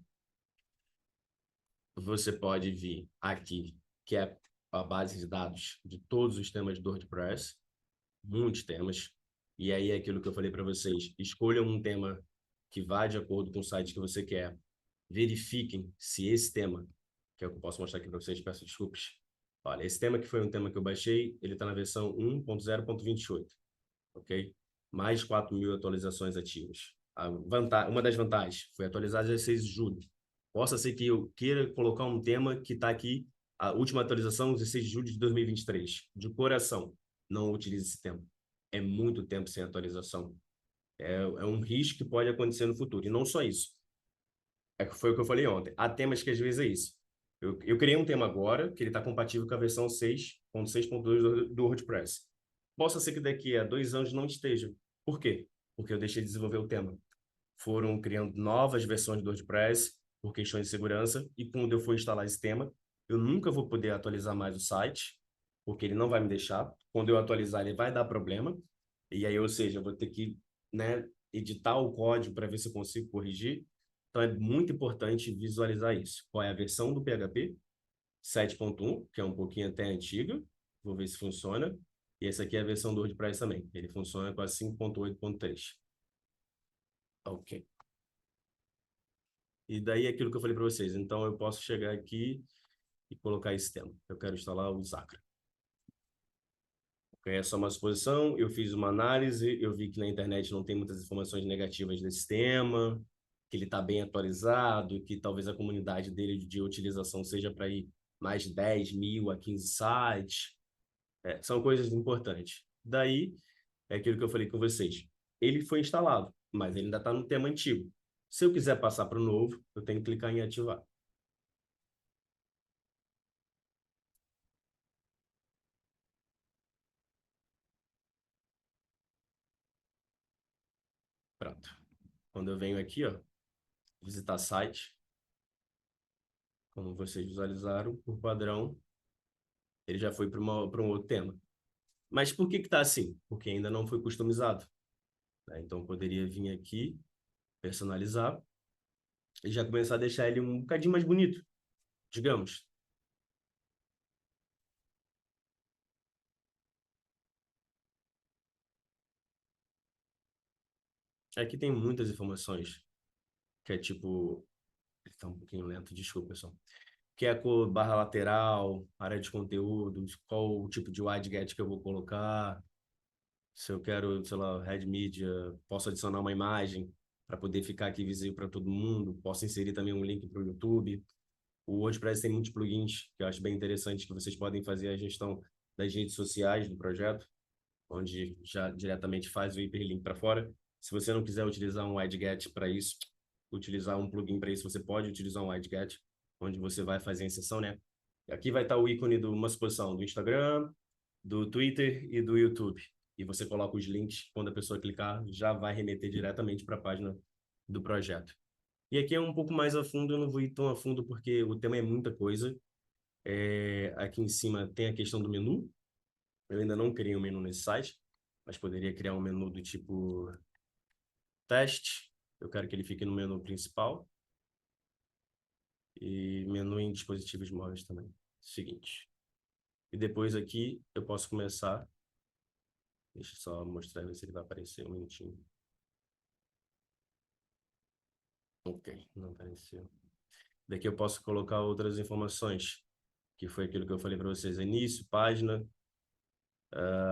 Você pode vir aqui, que é a base de dados de todos os temas do WordPress, muitos temas, e aí é aquilo que eu falei para vocês, escolham um tema que vá de acordo com o site que você quer, verifiquem se esse tema, que é o que eu posso mostrar aqui para vocês, peço desculpas. Olha, esse tema que foi um tema que eu baixei, ele está na versão 1.0.28, ok? Mais de 4.000 atualizações ativas. Uma das vantagens foi atualizar 16 de julho. Possa ser que eu queira colocar um tema que está aqui, a última atualização, 16 de julho de 2023. De coração, não utilize esse tema. É muito tempo sem atualização. É um risco que pode acontecer no futuro. E não só isso. Foi o que eu falei ontem. Há temas que às vezes é isso. Eu criei um tema agora, que ele está compatível com a versão 6.6.2 do WordPress. Possa ser que daqui a 2 anos não esteja. Por quê? Porque eu deixei de desenvolver o tema. Foram criando novas versões do WordPress por questões de segurança, e quando eu for instalar esse tema, eu nunca vou poder atualizar mais o site, porque ele não vai me deixar. Quando eu atualizar, ele vai dar problema. E aí, ou seja, eu vou ter que, né, editar o código para ver se eu consigo corrigir. Então, é muito importante visualizar isso. Qual é a versão do PHP? 7.1, que é um pouquinho até antiga. Vou ver se funciona. E essa aqui é a versão do WordPress também. Ele funciona com a 5.8.3. Ok. E daí é aquilo que eu falei para vocês. Então, eu posso chegar aqui e colocar esse tema. Eu quero instalar o Zacra. É só uma suposição, eu fiz uma análise, eu vi que na internet não tem muitas informações negativas desse tema, que ele está bem atualizado, que talvez a comunidade dele de utilização seja para ir mais de 10.000 a 15 sites. São coisas importantes. Daí, é aquilo que eu falei com vocês. Ele foi instalado, mas ele ainda está no tema antigo. Se eu quiser passar para o novo, eu tenho que clicar em ativar. Pronto. Quando eu venho aqui, ó, visitar site, como vocês visualizaram, por padrão, ele já foi para um outro tema. Mas por que está assim? Porque ainda não foi customizado, né? Então, eu poderia vir aqui, personalizar, e já começar a deixar ele um bocadinho mais bonito, digamos. Aqui tem muitas informações, que é tipo... Está um pouquinho lento, desculpa, pessoal. Que é a cor, barra lateral, área de conteúdos, qual o tipo de widget que eu vou colocar, se eu quero, sei lá, Red Media, posso adicionar uma imagem para poder ficar aqui visível para todo mundo, posso inserir também um link para o YouTube. O WordPress tem muitos plugins que eu acho bem interessante, que vocês podem fazer a gestão das redes sociais do projeto, onde já diretamente faz o hiperlink para fora. Se você não quiser utilizar um widget para isso, utilizar um plugin para isso, você pode utilizar um widget, onde você vai fazer a inserção, né? Aqui vai estar o ícone de uma exposição do Instagram, do Twitter e do YouTube. E você coloca os links, quando a pessoa clicar, já vai remeter diretamente para a página do projeto. E aqui é um pouco mais a fundo, eu não vou ir tão a fundo porque o tema é muita coisa. Aqui em cima tem a questão do menu. Eu ainda não criei um menu nesse site, mas poderia criar um menu do tipo teste. Eu quero que ele fique no menu principal. E menu em dispositivos móveis também. Seguinte. E depois aqui eu posso começar. Deixa eu só mostrar, ver se ele vai aparecer um minutinho. Ok, não apareceu. Daqui eu posso colocar outras informações, que foi aquilo que eu falei para vocês, início, página,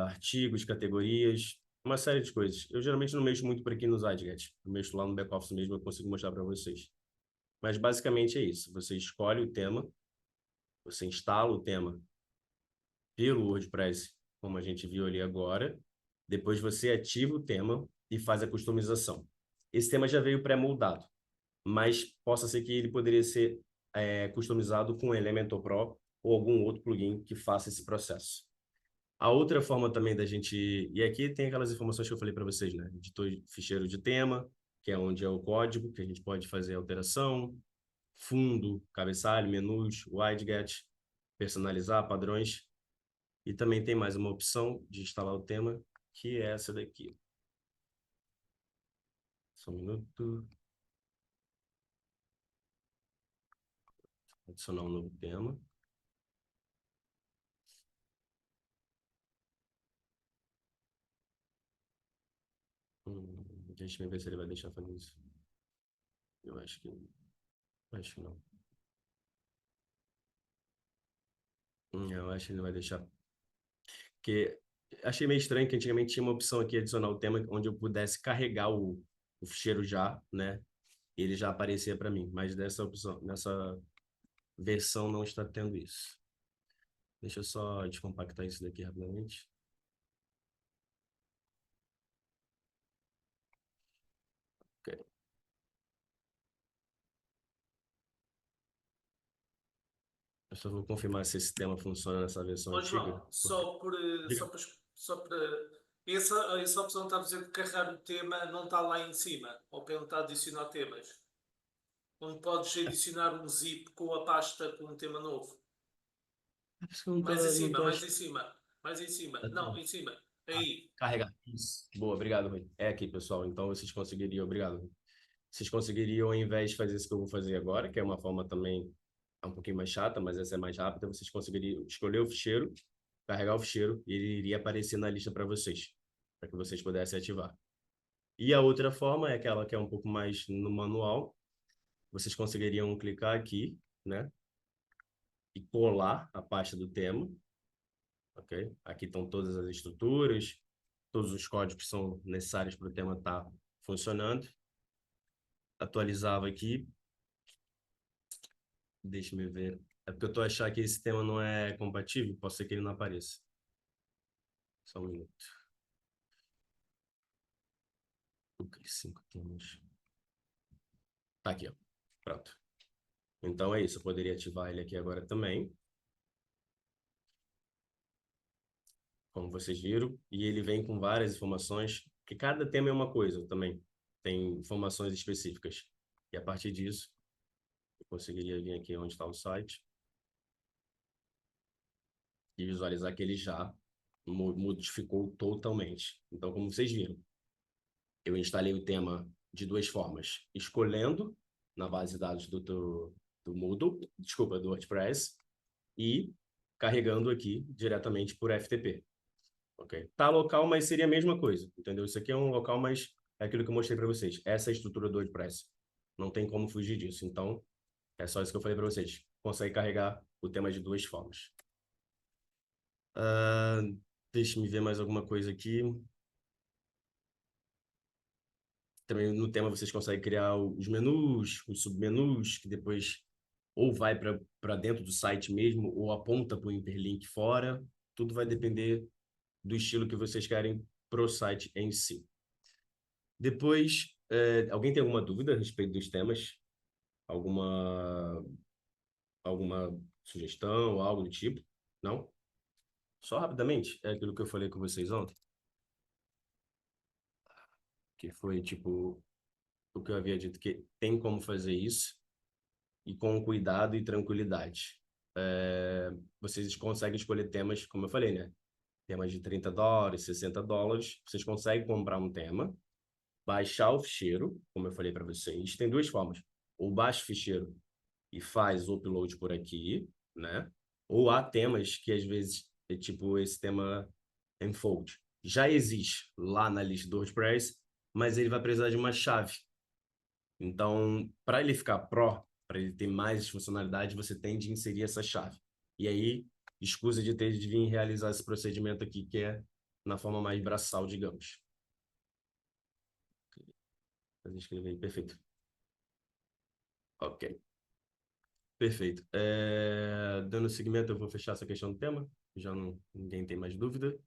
artigos, categorias, uma série de coisas. Eu geralmente não mexo muito por aqui nos widgets, eu mexo lá no back-office mesmo, eu consigo mostrar para vocês. Mas basicamente é isso, você escolhe o tema, você instala o tema pelo WordPress, como a gente viu ali agora, depois você ativa o tema e faz a customização. Esse tema já veio pré-moldado, mas possa ser que ele poderia ser customizado com Elementor Pro ou algum outro plugin que faça esse processo. A outra forma também da gente... E aqui tem aquelas informações que eu falei para vocês, né? Editor ficheiro de tema, que é onde é o código, que a gente pode fazer alteração, fundo, cabeçalho, menus, widget, personalizar padrões. E também tem mais uma opção de instalar o tema, que é essa daqui. Só um minuto. Adicionar um novo tema. Deixa eu ver se ele vai deixar fazer isso. Eu acho que não. Eu acho que ele vai deixar. Porque achei meio estranho que antigamente tinha uma opção aqui, adicionar o tema, onde eu pudesse carregar o ficheiro já, né? E ele já aparecia para mim. Mas dessa opção, nessa versão não está tendo isso. Deixa eu só descompactar isso daqui rapidamente. Ok. Eu só vou confirmar se esse tema funciona nessa versão Ó antiga. João, só por, Diga. só para essa opção está a dizer que carregar o tema não está lá em cima, ou perguntar adicionar temas, onde podes adicionar um zip com a pasta com um tema novo. É por isso que eu não Mais em não cima, tô mais achando. em cima, mais em cima. Aqui, Não, ó. em cima. Ah, Aí. carregar. Isso. Boa, obrigado, Rui. É aqui, pessoal. Então vocês conseguiriam, obrigado, Rui. Vocês conseguiriam, ao invés de fazer isso que eu vou fazer agora, que é uma forma também um pouquinho mais chata, mas essa é mais rápida, vocês conseguiriam escolher o ficheiro, carregar o ficheiro e ele iria aparecer na lista para vocês, para que vocês pudessem ativar. E a outra forma é aquela que é um pouco mais no manual. Vocês conseguiriam clicar aqui, né, e colar a pasta do tema, ok? Aqui estão todas as estruturas, todos os códigos que são necessários para o tema estar funcionando. Atualizava aqui. Deixa eu ver. É porque eu tô achando que esse tema não é compatível, pode ser que ele não apareça. Só um minuto. Ok, 5 temas. Tá aqui, ó. Pronto. Então é isso, eu poderia ativar ele aqui agora também, como vocês viram, e ele vem com várias informações, que cada tema é uma coisa também, tem informações específicas. E a partir disso, eu conseguiria vir aqui onde está o site e visualizar que ele já modificou totalmente. Então, como vocês viram, eu instalei o tema de duas formas, escolhendo na base de dados do Moodle, desculpa, do WordPress, e carregando aqui diretamente por FTP. Ok? Tá local, mas seria a mesma coisa, entendeu? Isso aqui é um local, mas é aquilo que eu mostrei para vocês. Essa é a estrutura do WordPress. Não tem como fugir disso. Então, é só isso que eu falei para vocês. Consegue carregar o tema de duas formas. Uh, deixa eu ver mais alguma coisa aqui. Também no tema vocês conseguem criar os menus, os submenus, que depois ou vai para dentro do site mesmo, ou aponta para o hiperlink fora. Tudo vai depender do estilo que vocês querem para o site em si. Depois, alguém tem alguma dúvida a respeito dos temas? Alguma sugestão, algo do tipo? Não? Só rapidamente, é aquilo que eu falei com vocês ontem, que foi tipo o que eu havia dito, que tem como fazer isso e com cuidado e tranquilidade. Vocês conseguem escolher temas, como eu falei, né? Temas de $30, $60. Vocês conseguem comprar um tema, baixar o ficheiro, como eu falei para vocês. Tem duas formas. Ou baixa o ficheiro e faz o upload por aqui, né? Ou há temas que às vezes, é tipo esse tema Enfold, já existe lá na lista do WordPress, mas ele vai precisar de uma chave. Então, para ele ficar Pro, para ele ter mais funcionalidade, você tem de inserir essa chave. E aí, escusa de ter de vir realizar esse procedimento aqui, que é na forma mais braçal, digamos. Fazer escrever aí, perfeito. Ok, perfeito. Dando seguimento, eu vou fechar essa questão do tema, já não, ninguém tem mais dúvida.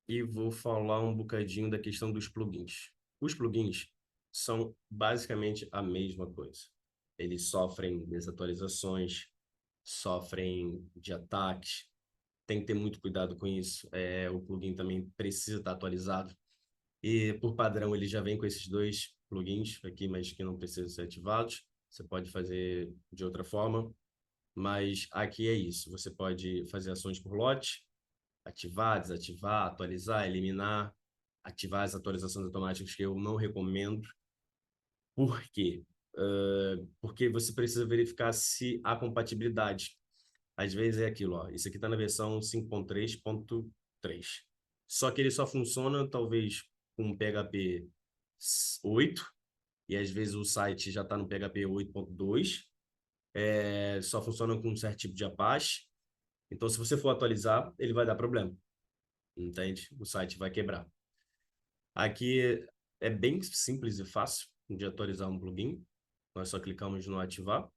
E vou falar um bocadinho da questão dos plugins. Os plugins são basicamente a mesma coisa. Eles sofrem desatualizações, sofrem de ataques, tem que ter muito cuidado com isso. O plugin também precisa estar atualizado. E, por padrão, ele já vem com esses dois plugins aqui, mas que não precisam ser ativados. Você pode fazer de outra forma, mas aqui é isso. Você pode fazer ações por lote, ativar, desativar, atualizar, eliminar, ativar as atualizações automáticas que eu não recomendo. Por quê? Porque você precisa verificar se há compatibilidade. Às vezes é aquilo, ó, isso aqui está na versão 5.3.3. Só que ele só funciona, talvez, com PHP 8, e às vezes o site já está no PHP 8.2, só funciona com um certo tipo de Apache. Então, se você for atualizar, ele vai dar problema, entende? O site vai quebrar. Aqui é bem simples e fácil de atualizar um plugin. Nós só clicamos no ativar.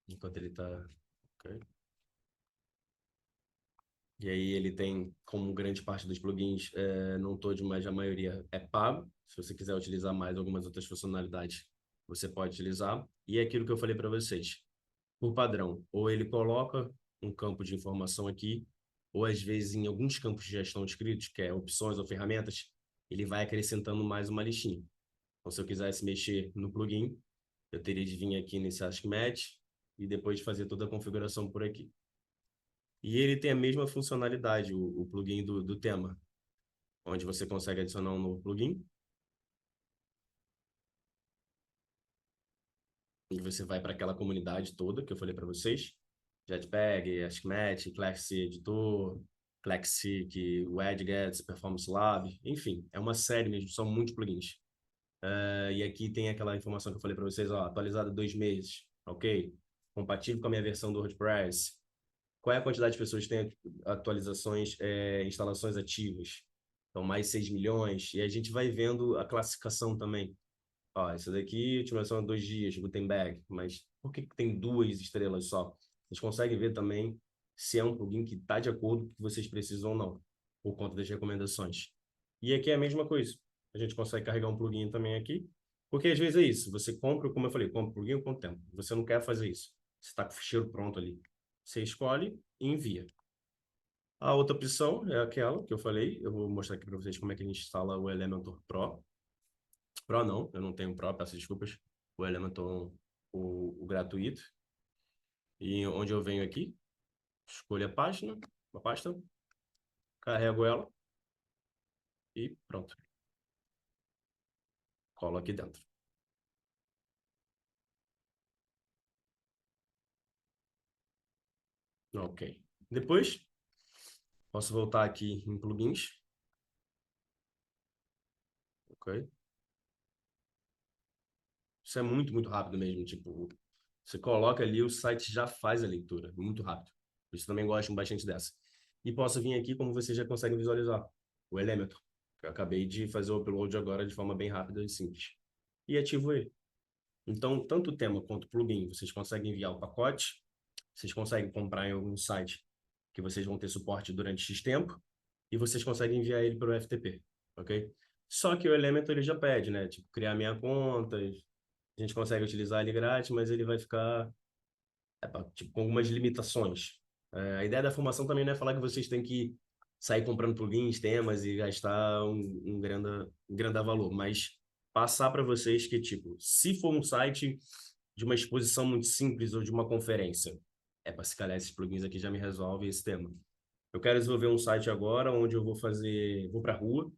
Enquanto ele está... Okay. E aí ele tem, como grande parte dos plugins, não todos, mas a maioria é pago. Se você quiser utilizar mais algumas outras funcionalidades, você pode utilizar. E é aquilo que eu falei para vocês. Por padrão, ou ele coloca um campo de informação aqui, ou às vezes em alguns campos já estão escritos, que é opções ou ferramentas, ele vai acrescentando mais uma listinha. Então, se eu quisesse mexer no plugin, eu teria de vir aqui nesse Ask Match e depois fazer toda a configuração por aqui. E ele tem a mesma funcionalidade, o plugin do tema, onde você consegue adicionar um novo plugin. E você vai para aquela comunidade toda que eu falei para vocês. Jetpack, AskMatch, Claxy Editor, Claxic, Wedgets, Performance Lab, enfim, é uma série mesmo, são muitos plugins. E aqui tem aquela informação que eu falei para vocês, ó, atualizada 2 meses, ok? Compatível com a minha versão do WordPress. Qual é a quantidade de pessoas que têm atualizações, instalações ativas? Então, mais 6 milhões. E a gente vai vendo a classificação também. Ó, essa daqui, utilização há 2 dias, Gutenberg. Mas por que tem 2 estrelas só? Vocês conseguem ver também se é um plugin que está de acordo com o que vocês precisam ou não, por conta das recomendações. E aqui é a mesma coisa. A gente consegue carregar um plugin também aqui, porque às vezes é isso. Você compra, como eu falei, compra o plugin com o tempo. Você não quer fazer isso. Você está com o ficheiro pronto ali. Você escolhe e envia. A outra opção é aquela que eu falei. Eu vou mostrar aqui para vocês como é que a gente instala o Elementor Pro. Pro não, eu não tenho Pro, peço desculpas. O Elementor, o gratuito. E onde eu venho aqui, escolho a página, a pasta, carrego ela e pronto. Colo aqui dentro. Ok. Depois, posso voltar aqui em plugins. Ok. Isso é muito, muito rápido mesmo. Tipo, você coloca ali, o site já faz a leitura. Muito rápido. Por isso também gosto bastante dessa. E posso vir aqui, como vocês já conseguem visualizar, o Elementor. Eu acabei de fazer o upload agora de forma bem rápida e simples. E ativo ele. Então, tanto o tema quanto o plugin, vocês conseguem enviar o pacote, vocês conseguem comprar em algum site que vocês vão ter suporte durante X tempo, e vocês conseguem enviar ele para o FTP, ok? Só que o Elementor ele já pede, né? Tipo, criar minha conta, a gente consegue utilizar ele grátis, mas ele vai ficar tipo, com algumas limitações. A ideia da formação também não é falar que vocês têm que sair comprando plugins, temas e gastar um grande valor, mas passar para vocês que, tipo, se for um site de uma exposição muito simples ou de uma conferência, para se calhar esses plugins aqui já me resolvem esse tema. Eu quero desenvolver um site agora onde eu vou para a rua,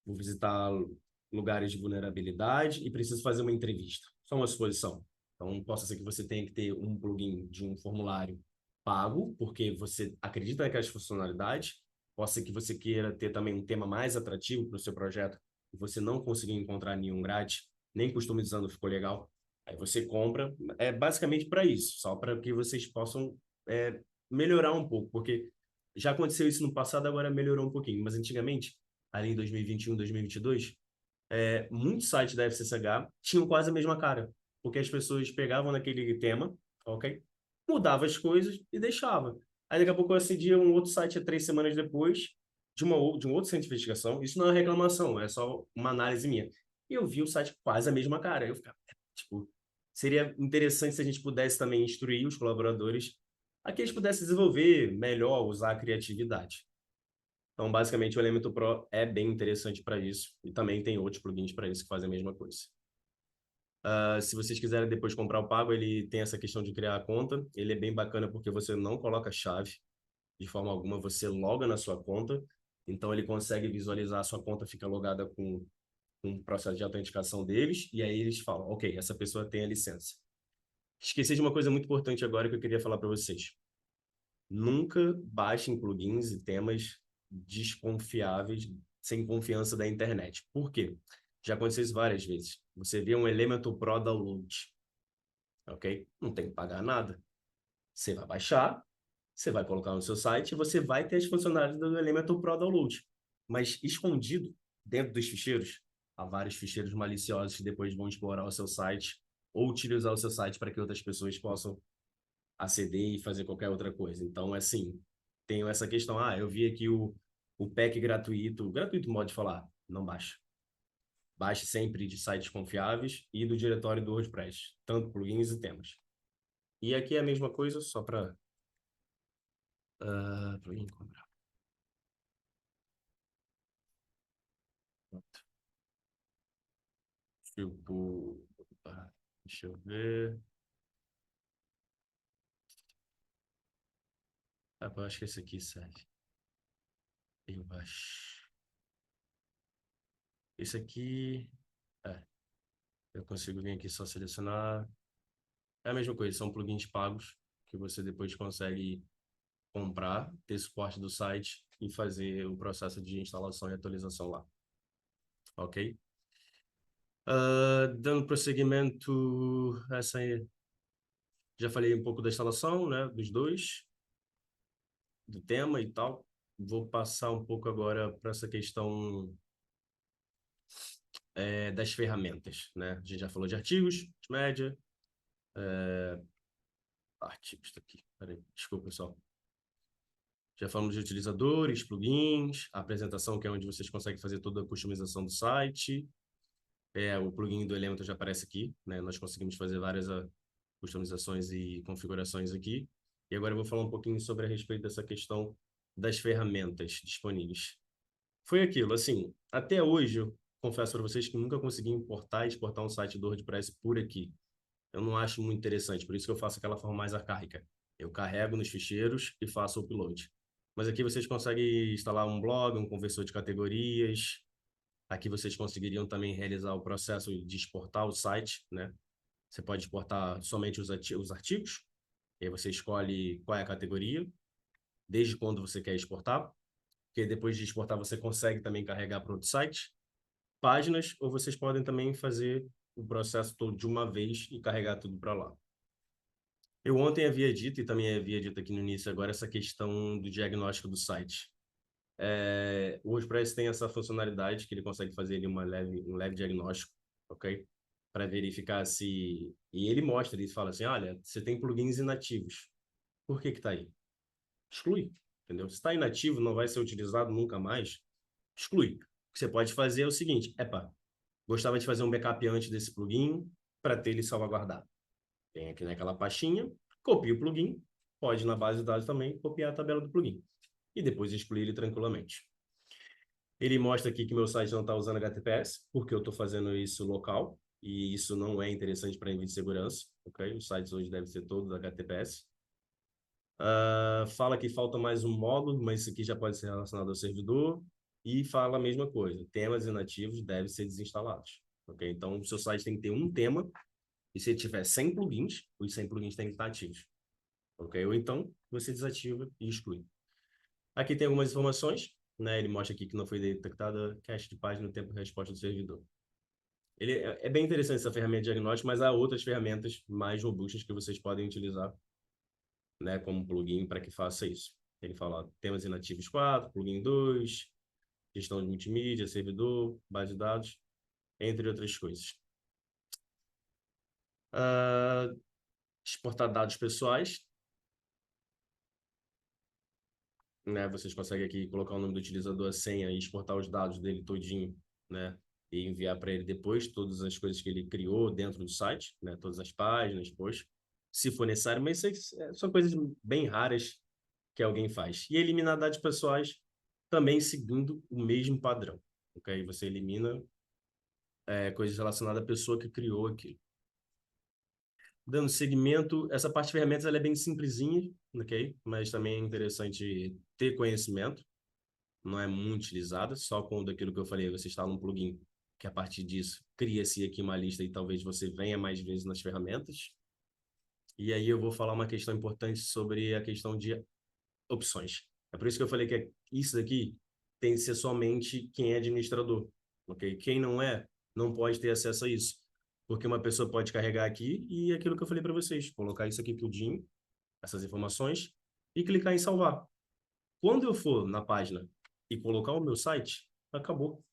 vou visitar lugares de vulnerabilidade e preciso fazer uma entrevista. Só uma exposição. Então, possa ser que você tenha que ter um plugin de um formulário pago, porque você acredita naquelas funcionalidades, Pode ser que você queira ter também um tema mais atrativo para o seu projeto e você não conseguir encontrar nenhum grade, nem customizando ficou legal. Aí você compra, é basicamente para isso, só para que vocês possam melhorar um pouco, porque já aconteceu isso no passado, agora melhorou um pouquinho, mas antigamente, ali em 2021, 2022, muitos sites da FCSH tinham quase a mesma cara, porque as pessoas pegavam naquele tema, ok? Mudava as coisas e deixava. Aí daqui a pouco eu acedia um outro site 3 semanas depois de um outro centro de investigação. Isso não é reclamação, é só uma análise minha. E eu vi o site quase a mesma cara. Eu ficava, tipo, seria interessante se a gente pudesse também instruir os colaboradores a que eles pudessem desenvolver melhor, usar a criatividade. Então, basicamente, o Elementor Pro é bem interessante para isso. E também tem outros plugins para isso que fazem a mesma coisa. Se vocês quiserem depois comprar o pago, ele tem essa questão de criar a conta. Ele é bem bacana porque você não coloca chave de forma alguma, você loga na sua conta. Então, ele consegue visualizar a sua conta, fica logada com um processo de autenticação deles. E aí eles falam, ok, essa pessoa tem a licença. Esqueci de uma coisa muito importante agora que eu queria falar para vocês. Nunca baixem plugins e temas desconfiáveis, sem confiança da internet. Por quê? Já aconteceu isso várias vezes. Você vê um Elementor Pro Download, ok? Não tem que pagar nada. Você vai baixar, você vai colocar no seu site e você vai ter as funcionalidades do Elementor Pro Download. Mas escondido dentro dos ficheiros, há vários ficheiros maliciosos que depois vão explorar o seu site ou utilizar o seu site para que outras pessoas possam aceder e fazer qualquer outra coisa. Então, assim, tenho essa questão. Eu vi aqui o pack gratuito. Gratuito, modo de falar, não baixa. Baixe sempre de sites confiáveis e do diretório do WordPress, tanto plugins e temas. E aqui é a mesma coisa, só para plugin comprar. Tipo, deixa eu ver. Eu acho que esse aqui serve. Embaixo. Esse aqui, eu consigo vir aqui só selecionar. É a mesma coisa, são plugins pagos que você depois consegue comprar, ter suporte do site e fazer o processo de instalação e atualização lá. Ok? Dando prosseguimento, essa aí, já falei um pouco da instalação, né, dos dois, do tema e tal. Vou passar um pouco agora para essa questão das ferramentas, né? A gente já falou de artigos, média, artigos, tá aqui. Peraí, desculpa, pessoal. Já falamos de utilizadores, plugins, a apresentação, que é onde vocês conseguem fazer toda a customização do site. O plugin do Elementor já aparece aqui, né? Nós conseguimos fazer várias customizações e configurações aqui. E agora eu vou falar um pouquinho sobre a respeito dessa questão das ferramentas disponíveis. Foi aquilo, assim, até hoje, eu confesso para vocês que nunca consegui importar e exportar um site do WordPress por aqui. Eu não acho muito interessante, por isso que eu faço aquela forma mais arcaica. Eu carrego nos ficheiros e faço o upload. Mas aqui vocês conseguem instalar um blog, um conversor de categorias. Aqui vocês conseguiriam também realizar o processo de exportar o site, né? Você pode exportar somente os artigos, e aí você escolhe qual é a categoria, desde quando você quer exportar, porque depois de exportar você consegue também carregar para outro site, páginas, ou vocês podem também fazer o processo todo de uma vez e carregar tudo para lá. Eu ontem havia dito, e também havia dito aqui no início agora, essa questão do diagnóstico do site. O WordPress tem essa funcionalidade que ele consegue fazer ali um leve diagnóstico, ok? Para verificar se... E ele mostra, ele fala assim, olha, você tem plugins inativos. Por que está aí? Exclui, entendeu? Se está inativo, não vai ser utilizado nunca mais, exclui. O que você pode fazer é o seguinte, gostava de fazer um backup antes desse plugin para ter ele salvaguardado. Tem aqui naquela pastinha, copia o plugin, pode na base de dados também copiar a tabela do plugin e depois excluir ele tranquilamente. Ele mostra aqui que meu site não está usando HTTPS, porque eu estou fazendo isso local, e isso não é interessante para envio de segurança, ok? Os sites hoje devem ser todos HTTPS. Fala que falta mais um módulo, mas isso aqui já pode ser relacionado ao servidor, e fala a mesma coisa, temas inativos devem ser desinstalados, ok? Então, o seu site tem que ter um tema, e se ele tiver 100 plugins, os 100 plugins têm que estar ativos, ok? Ou então, você desativa e exclui. Aqui tem algumas informações, né? Ele mostra aqui que não foi detectada cache de página no tempo de resposta do servidor. Ele é bem interessante essa ferramenta de diagnóstico, mas há outras ferramentas mais robustas que vocês podem utilizar, né, como plugin para que faça isso. Ele fala, ó, temas inativos 4, plugin 2, gestão de multimídia, servidor, base de dados, entre outras coisas. Exportar dados pessoais, né? Vocês conseguem aqui colocar o nome do utilizador, a senha e exportar os dados dele todinho, né? E enviar para ele depois todas as coisas que ele criou dentro do site, né? Todas as páginas, depois, se for necessário, mas são coisas bem raras que alguém faz. E eliminar dados pessoais também seguindo o mesmo padrão, ok? Você elimina coisas relacionadas à pessoa que criou aquilo. Dando seguimento, essa parte de ferramentas ela é bem simplesinha, ok? Mas também é interessante ter conhecimento, não é muito utilizada, só quando aquilo que eu falei, você instala um plugin, que a partir disso cria-se aqui uma lista e talvez você venha mais vezes nas ferramentas. E aí eu vou falar uma questão importante sobre a questão de opções. É por isso que eu falei que isso daqui tem que ser somente quem é administrador, ok? Quem não é, não pode ter acesso a isso. Porque uma pessoa pode carregar aqui e aquilo que eu falei para vocês, colocar isso aqui tudinho, essas informações, e clicar em salvar. Quando eu for na página e colocar o meu site, acabou.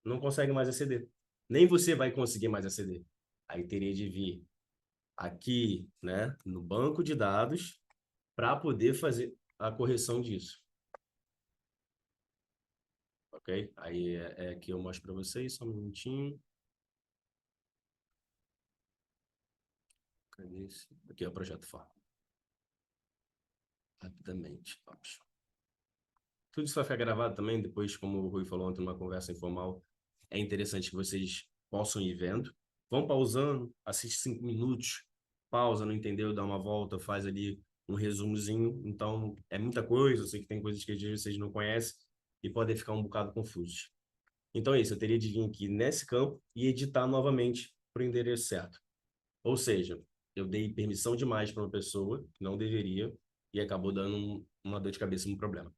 Não consegue mais aceder. Nem você vai conseguir mais aceder. Aí teria de vir aqui, né, no banco de dados, para poder fazer a correção disso. Ok? Aí é que eu mostro para vocês, só um minutinho. Cadê esse? Aqui é o projeto Fórmula. Rapidamente. Vamos. Tudo isso vai ficar gravado também, depois, como o Rui falou ontem, numa conversa informal. É interessante que vocês possam ir vendo. Vão pausando, assiste 5 minutos, pausa, não entendeu, dá uma volta, faz ali um resumozinho. Então, é muita coisa, eu sei que tem coisas que às vezes vocês não conhecem e podem ficar um bocado confusos. Então é isso, eu teria de vir aqui nesse campo e editar novamente para o endereço certo. Ou seja, eu dei permissão demais para uma pessoa que não deveria e acabou dando uma dor de cabeça, um problema.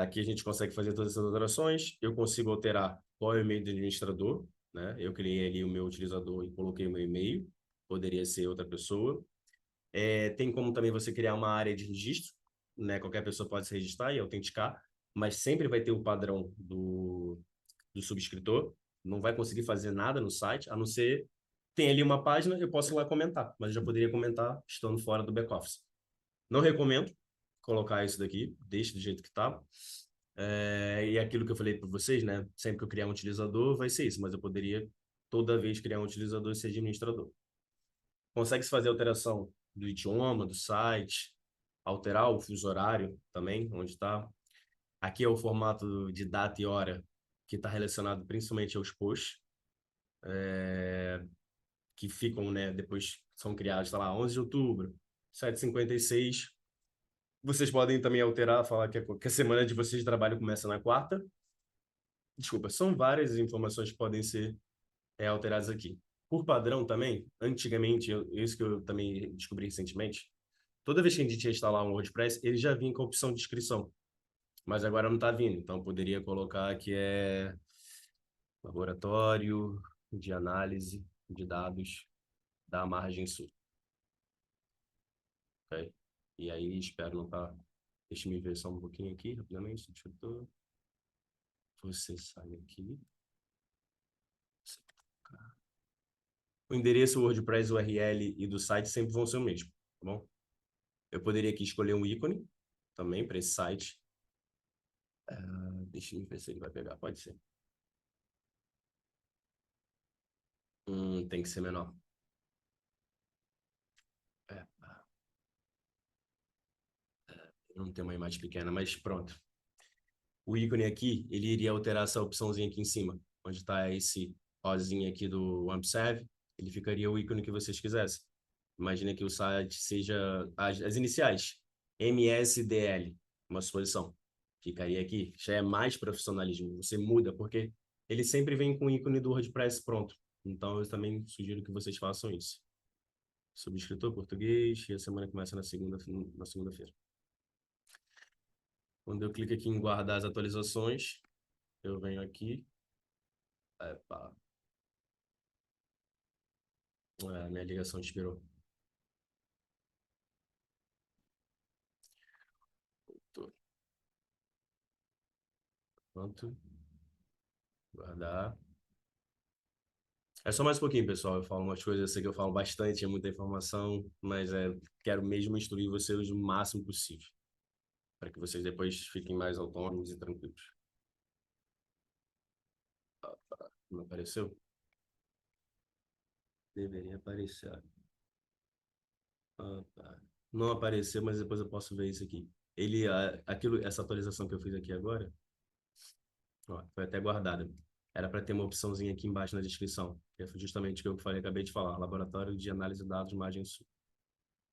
Aqui a gente consegue fazer todas essas alterações. Eu consigo alterar qual é o e-mail do administrador, né? Eu criei ali o meu utilizador e coloquei o meu e-mail. Poderia ser outra pessoa. Tem como também você criar uma área de registro, né? Qualquer pessoa pode se registrar e autenticar, mas sempre vai ter o padrão do subscritor. Não vai conseguir fazer nada no site, a não ser tem ali uma página, eu posso ir lá comentar, mas eu já poderia comentar estando fora do back-office. Não recomendo colocar isso daqui, deixe do jeito que está. E aquilo que eu falei para vocês, né? Sempre que eu criar um utilizador, vai ser isso, mas eu poderia toda vez criar um utilizador e ser administrador. Consegue-se fazer alteração do idioma, do site, alterar o fuso horário também, onde está. Aqui é o formato de data e hora, que está relacionado principalmente aos posts, que ficam, né? Depois são criados, tá lá, 11 de outubro, 7h56. Vocês podem também alterar, falar que a semana de vocês de trabalho começa na quarta. Desculpa, são várias informações que podem ser alteradas aqui. Por padrão também, antigamente, isso que eu também descobri recentemente, toda vez que a gente ia instalar um WordPress, ele já vinha com a opção de inscrição, mas agora não está vindo, então poderia colocar que é laboratório de análise de dados da margem sul. Ok? E aí, espero não estar... Deixa eu me ver só um pouquinho aqui, rapidamente. Você sai aqui. O endereço WordPress, URL e do site sempre vão ser o mesmo, tá bom? Eu poderia aqui escolher um ícone também para esse site. Deixa eu ver se ele vai pegar, pode ser. Tem que ser menor. É, não tem uma imagem pequena, mas pronto. O ícone aqui, ele iria alterar essa opçãozinha aqui em cima, onde está esse rosinha aqui do OneServe, ele ficaria o ícone que vocês quisessem. Imagina que o site seja as iniciais, MSDL, uma suposição. Ficaria aqui, já é mais profissionalismo, você muda, porque ele sempre vem com o ícone do WordPress pronto. Então, eu também sugiro que vocês façam isso. Subscritor português, e a semana começa na segunda-feira. Quando eu clico aqui em guardar as atualizações, eu venho aqui. Epa, minha ligação expirou. Pronto. Guardar. É só mais um pouquinho, pessoal. Eu falo umas coisas, eu sei que eu falo bastante, é muita informação, mas quero mesmo instruir vocês o máximo possível, para que vocês depois fiquem mais autônomos e tranquilos. Não apareceu? Deveria aparecer. Tá. Não apareceu, mas depois eu posso ver isso aqui. Essa atualização que eu fiz aqui agora, ó, foi até guardada. Era para ter uma opçãozinha aqui embaixo na descrição, que é justamente o que eu falei, acabei de falar, Laboratório de Análise de Dados de Imagem Sul.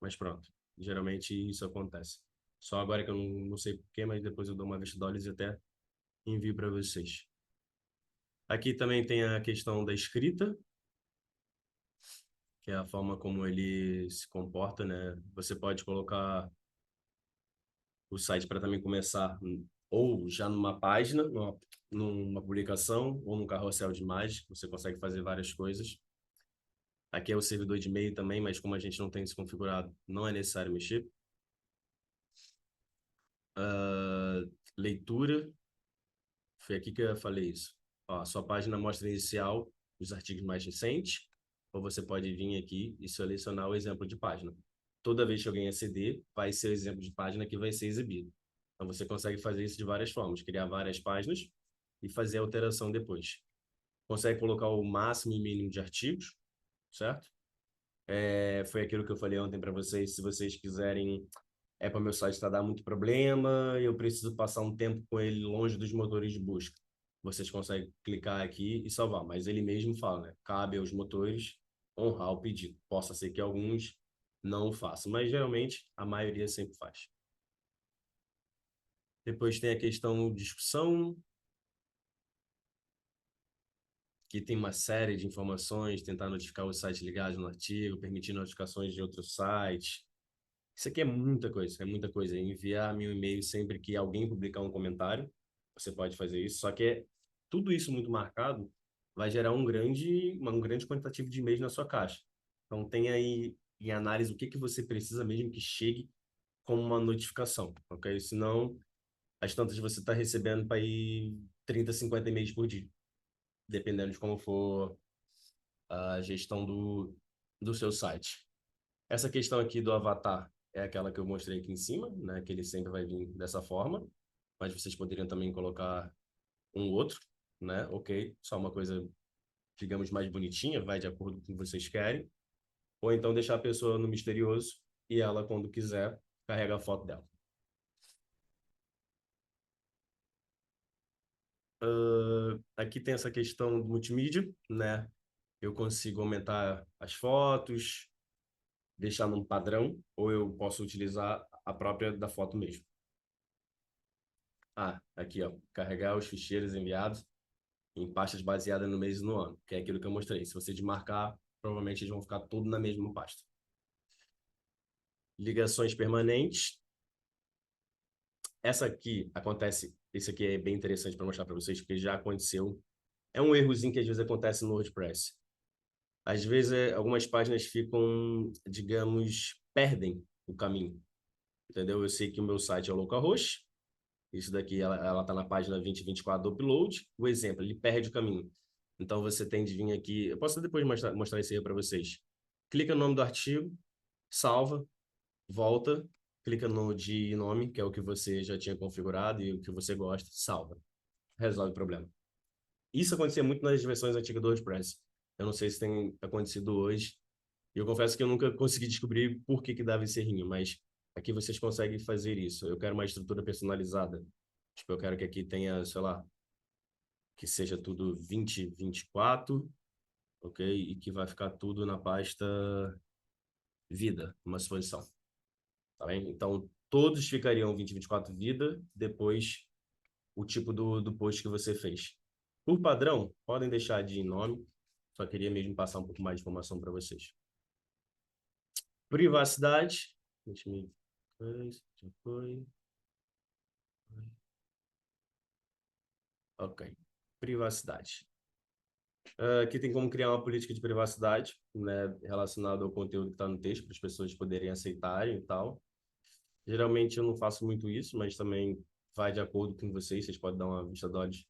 Mas pronto, geralmente isso acontece. Só agora que eu não sei porquê, mas depois eu dou uma vista de olhos e até envio para vocês. Aqui também tem a questão da escrita, que é a forma como ele se comporta, né? Você pode colocar o site para também começar ou já numa página, numa publicação, ou num carrossel de imagens. Você consegue fazer várias coisas. Aqui é o servidor de e-mail também, mas como a gente não tem isso configurado, não é necessário mexer. Leitura, foi aqui que eu falei isso. Ó, sua página mostra inicial os artigos mais recentes, ou você pode vir aqui e selecionar o exemplo de página. Toda vez que alguém aceder, vai ser o exemplo de página que vai ser exibido. Então, você consegue fazer isso de várias formas, criar várias páginas e fazer a alteração depois. Consegue colocar o máximo e mínimo de artigos, certo? Foi aquilo que eu falei ontem para vocês, se vocês quiserem, para o meu site está dando muito problema, eu preciso passar um tempo com ele longe dos motores de busca. Vocês conseguem clicar aqui e salvar, mas ele mesmo fala, né? Cabe aos motores honrar o pedido. Possa ser que alguns não o façam, mas geralmente a maioria sempre faz. Depois tem a questão de discussão, que tem uma série de informações, tentar notificar o site ligado no artigo, permitir notificações de outros sites. Isso aqui é muita coisa, é muita coisa. Enviar-me um e-mail sempre que alguém publicar um comentário, você pode fazer isso, só que tudo isso muito marcado vai gerar um grande quantitativo de e-mails na sua caixa. Então, tenha aí em análise o que você precisa mesmo que chegue como uma notificação, ok? Senão, as tantas você está recebendo para ir 30, 50 e-mails por dia, dependendo de como for a gestão do seu site. Essa questão aqui do avatar é aquela que eu mostrei aqui em cima, né? Que ele sempre vai vir dessa forma, mas vocês poderiam também colocar um outro, né? Ok, só uma coisa, digamos, mais bonitinha, vai de acordo com o que vocês querem. Ou então deixar a pessoa no misterioso e ela, quando quiser, carrega a foto dela. Aqui tem essa questão do multimídia, né? Eu consigo aumentar as fotos, deixar num padrão, ou eu posso utilizar a própria da foto mesmo. Aqui, ó, carregar os ficheiros enviados em pastas baseadas no mês e no ano, que é aquilo que eu mostrei. Se você desmarcar, provavelmente eles vão ficar tudo na mesma pasta. Ligações permanentes. Essa aqui acontece, esse aqui é bem interessante para mostrar para vocês, porque já aconteceu. É um errozinho que às vezes acontece no WordPress. Às vezes, algumas páginas ficam, digamos, perdem o caminho. Entendeu? Eu sei que o meu site é o localhost. Isso daqui, ela tá na página 2024 do upload. O exemplo, ele perde o caminho. Então, você tem de vir aqui... Eu posso depois mostrar isso aí para vocês. Clica no nome do artigo, salva, volta, clica no de nome, que é o que você já tinha configurado e o que você gosta, salva. Resolve o problema. Isso acontecia muito nas versões antigas do WordPress. Eu não sei se tem acontecido hoje. E eu confesso que eu nunca consegui descobrir por que dava esse errinho, mas aqui vocês conseguem fazer isso. Eu quero uma estrutura personalizada. Tipo, eu quero que aqui tenha, sei lá, que seja tudo 2024, ok? E que vai ficar tudo na pasta vida, uma exposição, tá bem? Então, todos ficariam 2024 vida, depois o tipo do post que você fez. Por padrão, podem deixar de nome, só queria mesmo passar um pouco mais de informação para vocês. Privacidade, 2022, já foi. Ok. Privacidade. Aqui tem como criar uma política de privacidade, né, relacionada ao conteúdo que está no texto, para as pessoas poderem aceitarem e tal. Geralmente eu não faço muito isso, mas também vai de acordo com vocês. Vocês podem dar uma vista de olhos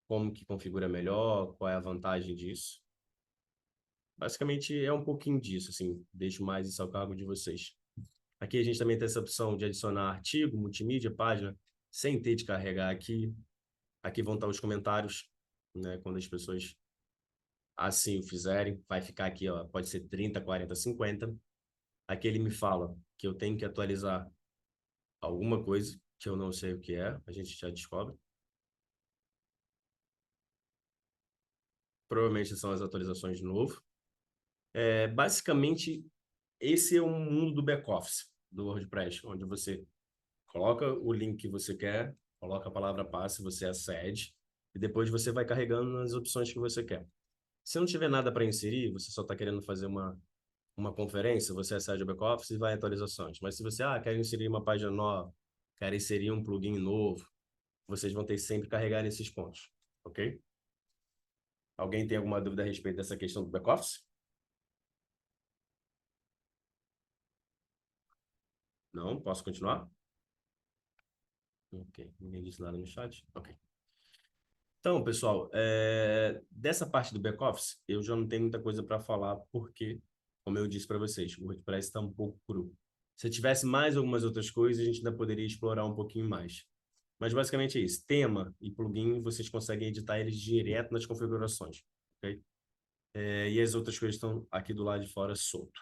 como que configura melhor, qual é a vantagem disso. Basicamente é um pouquinho disso, assim, deixo mais isso ao cargo de vocês. Aqui a gente também tem essa opção de adicionar artigo, multimídia, página, sem ter de carregar aqui. Aqui vão estar os comentários, né, quando as pessoas assim o fizerem, vai ficar aqui, ó, pode ser 30, 40, 50. Aqui ele me fala que eu tenho que atualizar alguma coisa que eu não sei o que é, a gente já descobre. Provavelmente são as atualizações de novo. Basicamente, esse é o mundo do back-office do WordPress, onde você coloca o link que você quer, coloca a palavra passe, você acede, e depois você vai carregando nas opções que você quer. Se não tiver nada para inserir, você só está querendo fazer uma conferência, você acede ao back-office e vai em atualizações. Mas se você, quer inserir uma página nova, quer inserir um plugin novo, vocês vão ter que sempre carregar nesses pontos, ok? Alguém tem alguma dúvida a respeito dessa questão do back-office? Não? Posso continuar? Ok. Ninguém disse nada no chat? Ok. Então, pessoal, dessa parte do back-office, eu já não tenho muita coisa para falar, porque, como eu disse para vocês, o WordPress está um pouco cru. Se tivesse mais algumas outras coisas, a gente ainda poderia explorar um pouquinho mais. Mas basicamente é isso. Tema e plugin, vocês conseguem editar eles direto nas configurações, ok? E as outras coisas estão aqui do lado de fora solto.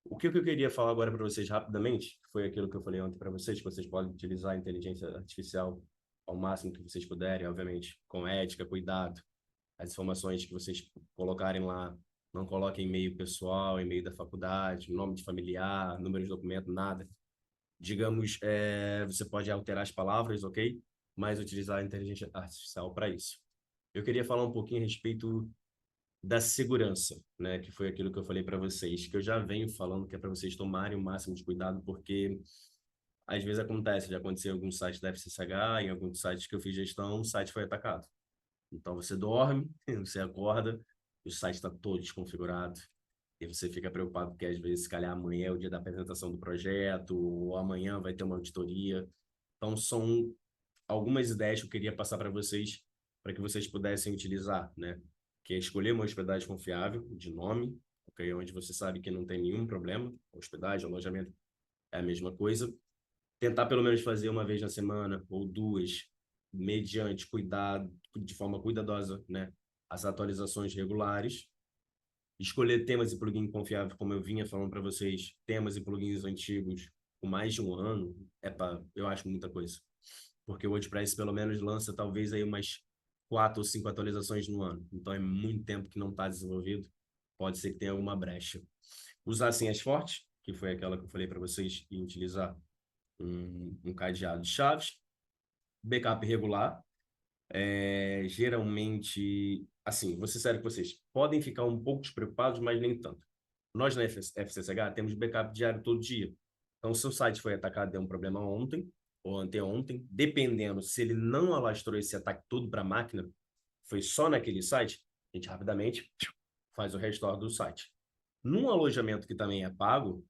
O que eu queria falar agora para vocês rapidamente, foi aquilo que eu falei ontem para vocês, que vocês podem utilizar a inteligência artificial ao máximo que vocês puderem, obviamente, com ética, cuidado. As informações que vocês colocarem lá, não coloquem e-mail pessoal, e-mail da faculdade, nome de familiar, número de documento, nada. Digamos, você pode alterar as palavras, ok? Mas utilizar a inteligência artificial para isso. Eu queria falar um pouquinho a respeito da segurança, né? Que foi aquilo que eu falei para vocês, que eu já venho falando que é para vocês tomarem o máximo de cuidado, porque às vezes acontece, já aconteceu em alguns sites da FCSH, em alguns sites que eu fiz gestão, o site foi atacado. Então você dorme, você acorda, o site está todo desconfigurado, e você fica preocupado porque às vezes, se calhar, amanhã é o dia da apresentação do projeto, ou amanhã vai ter uma auditoria. Então são algumas ideias que eu queria passar para que vocês pudessem utilizar, né? Que é escolher uma hospedagem confiável, de nome, ok? Onde você sabe que não tem nenhum problema, hospedagem, alojamento é a mesma coisa. Tentar pelo menos fazer uma vez na semana ou duas, mediante cuidado, de forma cuidadosa, né? As atualizações regulares. Escolher temas e plugins confiáveis, como eu vinha falando para vocês, temas e plugins antigos com mais de um ano, eu acho muita coisa. Porque o WordPress pelo menos lança talvez aí umas 4 ou 5 atualizações no ano. Então é muito tempo que não está desenvolvido. Pode ser que tenha alguma brecha. Usar senhas fortes, que foi aquela que eu falei para vocês, e utilizar um cadeado de chaves. Backup regular. Geralmente, assim, vou ser sério com vocês, podem ficar um pouco despreocupados, mas nem tanto. Nós na FCSH temos backup diário todo dia. Então, se o site foi atacado, deu um problema ontem ou anteontem, dependendo se ele não alastrou esse ataque todo para a máquina, foi só naquele site, a gente rapidamente faz o restore do site. Num alojamento que também é pago,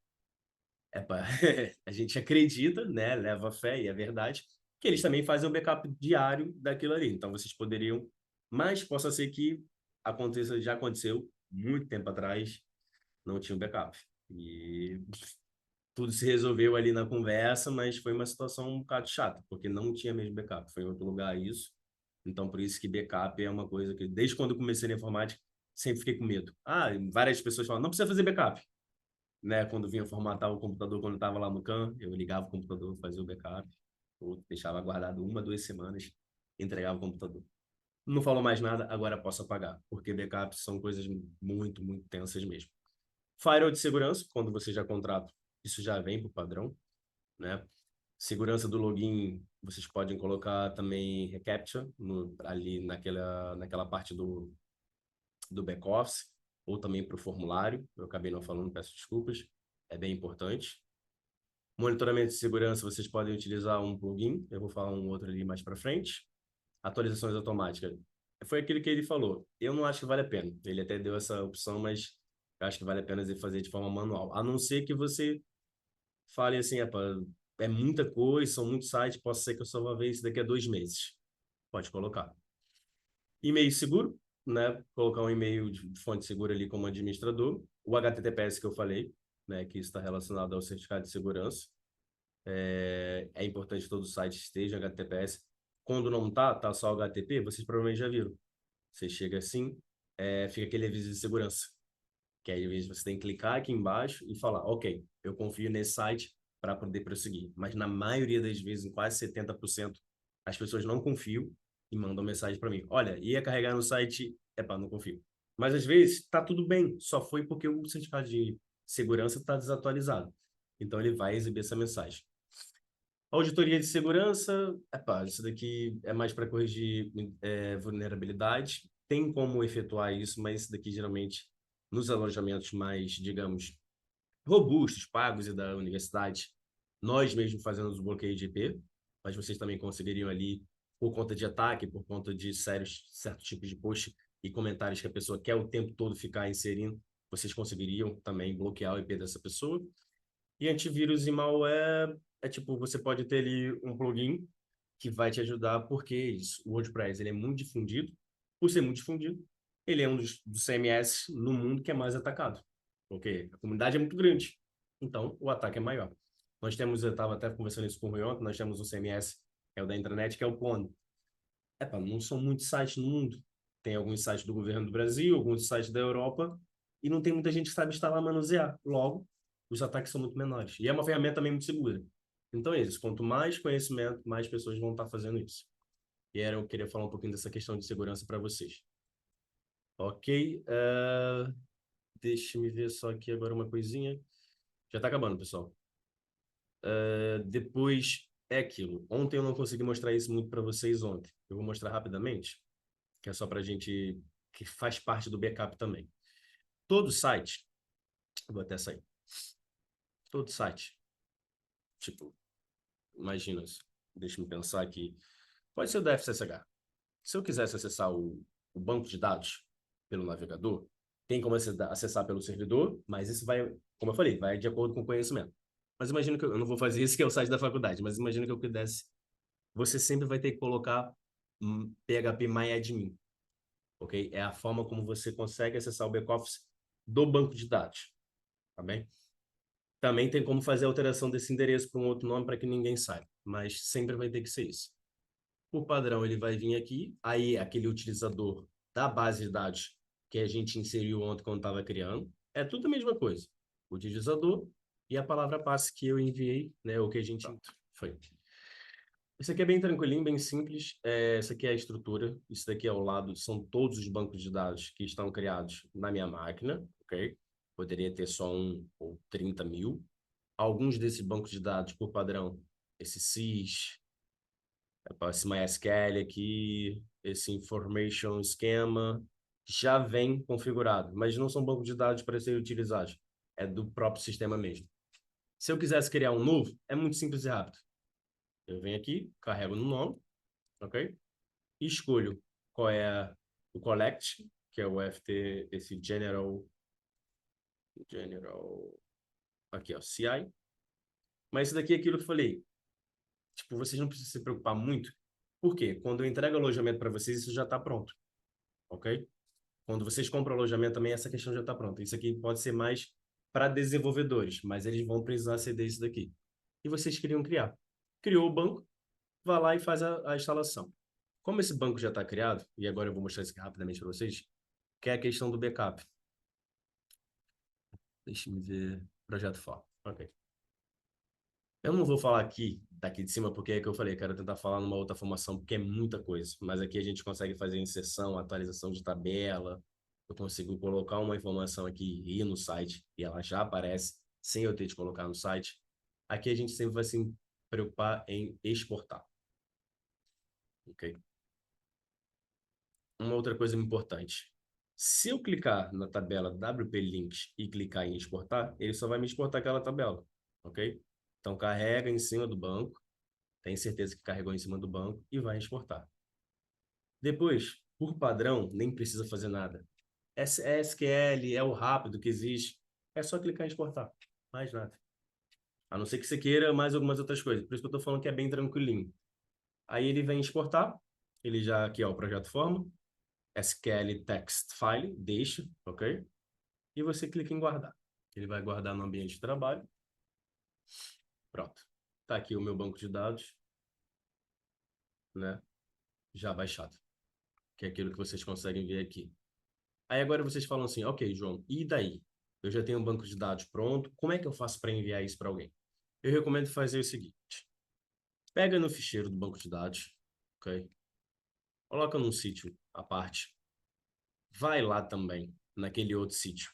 a gente acredita, né, leva fé e é verdade, que eles também fazem um backup diário daquilo ali. Então, vocês poderiam, mas possa ser que aconteça, já aconteceu muito tempo atrás, não tinha um backup. E tudo se resolveu ali na conversa, mas foi uma situação um bocado chata, porque não tinha mesmo backup, foi em outro lugar isso. Então, por isso que backup é uma coisa que, desde quando eu comecei na informática, sempre fiquei com medo. Várias pessoas falam, não precisa fazer backup, né? Quando vinha formatar o computador, quando estava lá no CAN, eu ligava o computador, fazia o backup, ou deixava guardado 1, 2 semanas, entregava o computador. Não falou mais nada, agora posso apagar, porque backups são coisas muito, muito tensas mesmo. Firewall de segurança, quando você já contrata, isso já vem por padrão, né? Segurança do login, vocês podem colocar também reCAPTCHA ali naquela parte do back-office, ou também para o formulário. Eu acabei não falando, peço desculpas. É bem importante. Monitoramento de segurança, vocês podem utilizar um plugin. Eu vou falar um outro ali mais para frente. atualizações automáticas. Foi aquilo que ele falou. Eu não acho que vale a pena. Ele até deu essa opção, mas eu acho que vale a pena você fazer de forma manual. A não ser que você fale assim, é muita coisa, são muitos sites, posso ser que eu só vou ver isso daqui a 2 meses. Pode colocar. E-mail seguro, né? Colocar um e-mail de fonte segura ali como administrador. O HTTPS que eu falei, né? Que está relacionado ao certificado de segurança. É importante que todo site esteja HTTPS. Quando não tá só o HTTP, vocês provavelmente já viram. Você chega assim, fica aquele aviso de segurança. Que aí, às vezes, você tem que clicar aqui embaixo e falar, ok, eu confio nesse site para poder prosseguir. Mas na maioria das vezes, em quase 70%, as pessoas não confiam e mandam mensagem para mim. Olha, ia carregar no site, não confio. Mas às vezes está tudo bem, só foi porque o certificado de segurança está desatualizado. Então ele vai exibir essa mensagem. Auditoria de segurança, isso daqui é mais para corrigir vulnerabilidade. Tem como efetuar isso, mas isso daqui geralmente nos alojamentos mais, digamos, robustos, pagos e da universidade, nós mesmos fazemos o bloqueio de IP, mas vocês também conseguiriam ali, por conta de ataque, por conta de certos tipos de post e comentários que a pessoa quer o tempo todo ficar inserindo, vocês conseguiriam também bloquear o IP dessa pessoa. E antivírus e malware tipo, você pode ter ali um plugin que vai te ajudar, porque isso, o WordPress ele é muito difundido. Por ser muito difundido, ele é um dos CMS no mundo que é mais atacado, porque a comunidade é muito grande. Então, o ataque é maior. Eu estava até conversando isso com o Rui ontem, nós temos um CMS, que é o da intranet, que é o Plano. Não são muitos sites no mundo. Tem alguns sites do governo do Brasil, alguns sites da Europa, e não tem muita gente que sabe instalar e manusear. Logo, os ataques são muito menores. E é uma ferramenta também muito segura. Então é isso. Quanto mais conhecimento, mais pessoas vão estar fazendo isso. Eu queria falar um pouquinho dessa questão de segurança para vocês. Ok. Deixa me ver só aqui agora uma coisinha. Já está acabando, pessoal. Depois é aquilo. Ontem eu não consegui mostrar isso muito para vocês ontem. Eu vou mostrar rapidamente, que é só para a gente, que faz parte do backup também. Todo site, vou até sair. Todo site, tipo, imagina, deixa eu pensar aqui. Pode ser o da FCSH. Se eu quisesse acessar o banco de dados pelo navegador, tem como acessar pelo servidor, mas isso vai, como eu falei, vai de acordo com o conhecimento. Mas imagina que eu não vou fazer isso, que é o site da faculdade, mas imagina que eu pudesse. Você sempre vai ter que colocar PHP MyAdmin, ok? É a forma como você consegue acessar o back-office do banco de dados, tá bem? Também tem como fazer a alteração desse endereço para um outro nome para que ninguém saiba, mas sempre vai ter que ser isso. Por padrão, ele vai vir aqui, aí aquele utilizador da base de dados que a gente inseriu ontem quando estava criando, é tudo a mesma coisa. O utilizador e a palavra passe que eu enviei, né, o que a gente foi. Isso aqui é bem tranquilinho, bem simples. Essa aqui é a estrutura. Isso daqui ao lado são todos os bancos de dados que estão criados na minha máquina, ok? Poderia ter só 1 ou 30 mil. Alguns desses bancos de dados, por padrão, esse SIS, esse MySQL aqui, esse Information Schema, já vem configurado, mas não são bancos de dados para serem utilizados. É do próprio sistema mesmo. Se eu quisesse criar um novo, é muito simples e rápido. Eu venho aqui, carrego no nome, ok? E escolho qual é o collect, que é o FT, esse general, aqui ó, CI. Mas isso daqui é aquilo que eu falei, tipo, vocês não precisam se preocupar muito, porque quando eu entrego o alojamento para vocês, isso já está pronto, ok? Quando vocês compram alojamento também, essa questão já está pronta. Isso aqui pode ser mais para desenvolvedores, mas eles vão precisar aceder isso daqui. E vocês queriam criar. Criou o banco, vai lá e faz a instalação. Como esse banco já está criado, e agora eu vou mostrar isso aqui rapidamente para vocês, que é a questão do backup. Deixa eu ver. Projeto FOR. Ok. Eu não vou falar daqui de cima, porque é que eu falei, quero tentar falar numa outra formação, porque é muita coisa. Mas aqui a gente consegue fazer inserção, atualização de tabela. Eu consigo colocar uma informação aqui e ir no site, e ela já aparece, sem eu ter de colocar no site. Aqui a gente sempre vai se preocupar em exportar. Ok? Uma outra coisa importante. Se eu clicar na tabela WP Links e clicar em exportar, ele só vai me exportar aquela tabela, ok? Então carrega em cima do banco, tem certeza que carregou em cima do banco e vai exportar. Depois, por padrão, nem precisa fazer nada. É SQL, é o rápido que existe. É só clicar em exportar. Mais nada. A não ser que você queira mais algumas outras coisas. Por isso que eu estou falando que é bem tranquilinho. Aí ele vem exportar. Ele já aqui, ó, o projeto forma. SQL text file, deixa, ok? E você clica em guardar. Ele vai guardar no ambiente de trabalho. Pronto. Tá aqui o meu banco de dados, né? Já baixado. Que é aquilo que vocês conseguem ver aqui. Aí agora vocês falam assim, ok, João, e daí? Eu já tenho um banco de dados pronto, como é que eu faço para enviar isso para alguém? Eu recomendo fazer o seguinte, pega no ficheiro do banco de dados, ok? Coloca num sítio à parte, vai lá também, naquele outro sítio.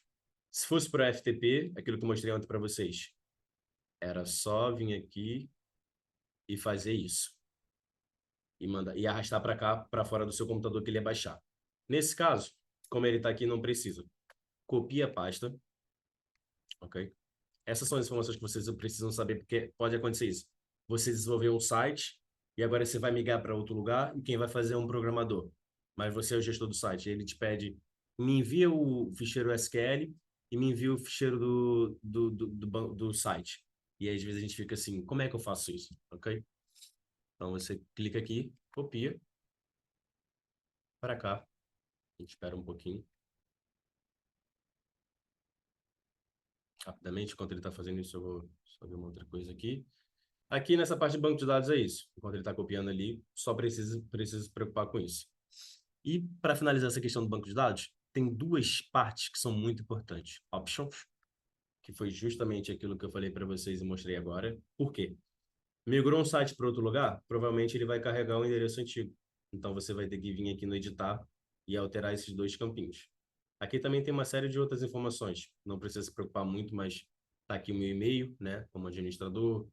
Se fosse para FTP, aquilo que eu mostrei ontem para vocês, era só vir aqui e fazer isso. E arrastar para cá, para fora do seu computador que ele ia baixar. Nesse caso, como ele está aqui, não precisa. Copia a pasta, ok? Essas são as informações que vocês precisam saber, porque pode acontecer isso. Você desenvolveu um site e agora você vai migrar para outro lugar e quem vai fazer é um programador. Mas você é o gestor do site. Ele te pede, me envia o ficheiro SQL e me envia o ficheiro do site. E aí, às vezes, a gente fica assim, como é que eu faço isso? Ok? Então, você clica aqui, copia para cá. A gente espera um pouquinho. Rapidamente, enquanto ele está fazendo isso, eu vou só ver uma outra coisa aqui. Aqui nessa parte de banco de dados é isso. Enquanto ele está copiando ali, só precisa se preocupar com isso. E para finalizar essa questão do banco de dados, tem duas partes que são muito importantes. Options, que foi justamente aquilo que eu falei para vocês e mostrei agora. Por quê? Migrou um site para outro lugar, provavelmente ele vai carregar o endereço antigo. Então você vai ter que vir aqui no editar e alterar esses dois campinhos. Aqui também tem uma série de outras informações. Não precisa se preocupar muito, mas está aqui o meu e-mail, né, como administrador,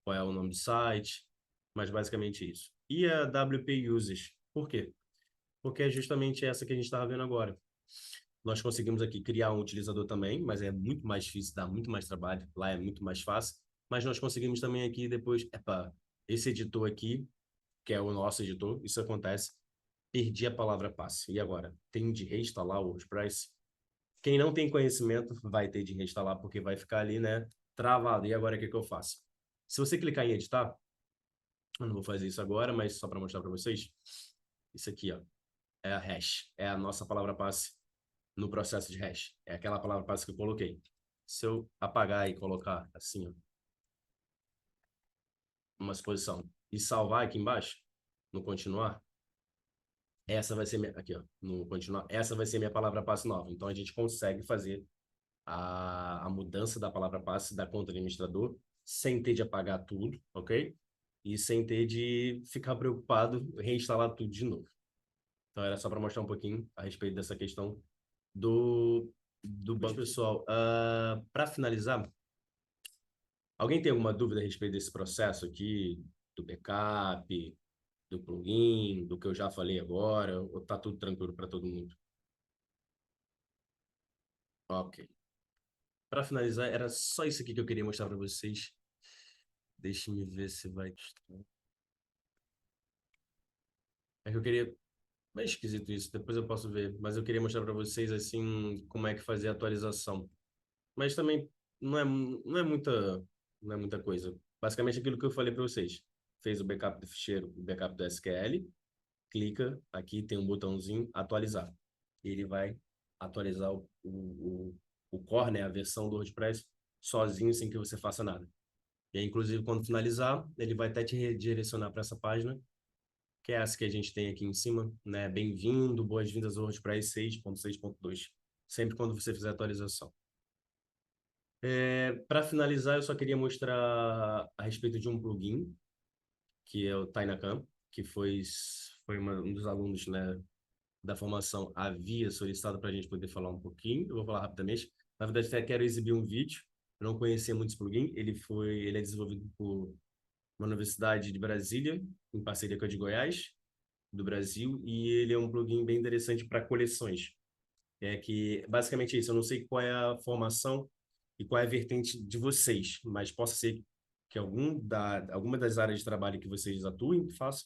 qual é o nome do site, mas basicamente isso. E a WP Users, por quê? Porque é justamente essa que a gente estava vendo agora. Nós conseguimos aqui criar um utilizador também, mas é muito mais difícil, dá muito mais trabalho, lá é muito mais fácil, mas nós conseguimos também aqui depois, epa, esse editor aqui, que é o nosso editor, isso acontece, perdi a palavra passe. E agora? Tem de reinstalar o WordPress? Quem não tem conhecimento vai ter de reinstalar, porque vai ficar ali, né, travado. E agora o que que eu faço? Se você clicar em editar, eu não vou fazer isso agora, mas só para mostrar para vocês. Isso aqui, ó, é a hash. É a nossa palavra-passe no processo de hash. É aquela palavra-passe que eu coloquei. Se eu apagar e colocar assim, ó, uma exposição, e salvar aqui embaixo, no continuar, essa vai ser minha, aqui, ó, no continuar, essa vai ser minha palavra-passe nova. Então a gente consegue fazer a mudança da palavra-passe da conta do administrador sem ter de apagar tudo, ok? E sem ter de ficar preocupado em reinstalar tudo de novo. Então, era só para mostrar um pouquinho a respeito dessa questão do banco pessoal. Para finalizar, alguém tem alguma dúvida a respeito desse processo aqui, do backup, do plugin, do que eu já falei agora, ou tá tudo tranquilo para todo mundo? Ok. Para finalizar, era só isso aqui que eu queria mostrar para vocês. Deixe-me ver se vai. É que eu queria. É esquisito isso, depois eu posso ver. Mas eu queria mostrar para vocês assim como é que fazer a atualização. Mas também não é muita coisa. Basicamente aquilo que eu falei para vocês. Fez o backup do ficheiro, o backup do SQL, clica, aqui tem um botãozinho atualizar. Ele vai atualizar o core, né, a versão do WordPress, sozinho, sem que você faça nada. E aí, inclusive, quando finalizar, ele vai até te redirecionar para essa página, que é essa que a gente tem aqui em cima, né? Bem-vindo, boas-vindas ao WordPress 6.6.2, sempre quando você fizer a atualização. Para finalizar, eu só queria mostrar a respeito de um plugin, que é o Tainacam, que foi um dos alunos, né, da formação havia solicitado para a gente poder falar um pouquinho. Eu vou falar rapidamente. Na verdade, até quero exibir um vídeo. Eu não conhecia muito esse plugin. Ele é desenvolvido por uma universidade de Brasília, em parceria com a de Goiás, do Brasil, e ele é um plugin bem interessante para coleções. É que basicamente é isso. Eu não sei qual é a formação e qual é a vertente de vocês, mas possa ser que alguma das áreas de trabalho que vocês atuem faça,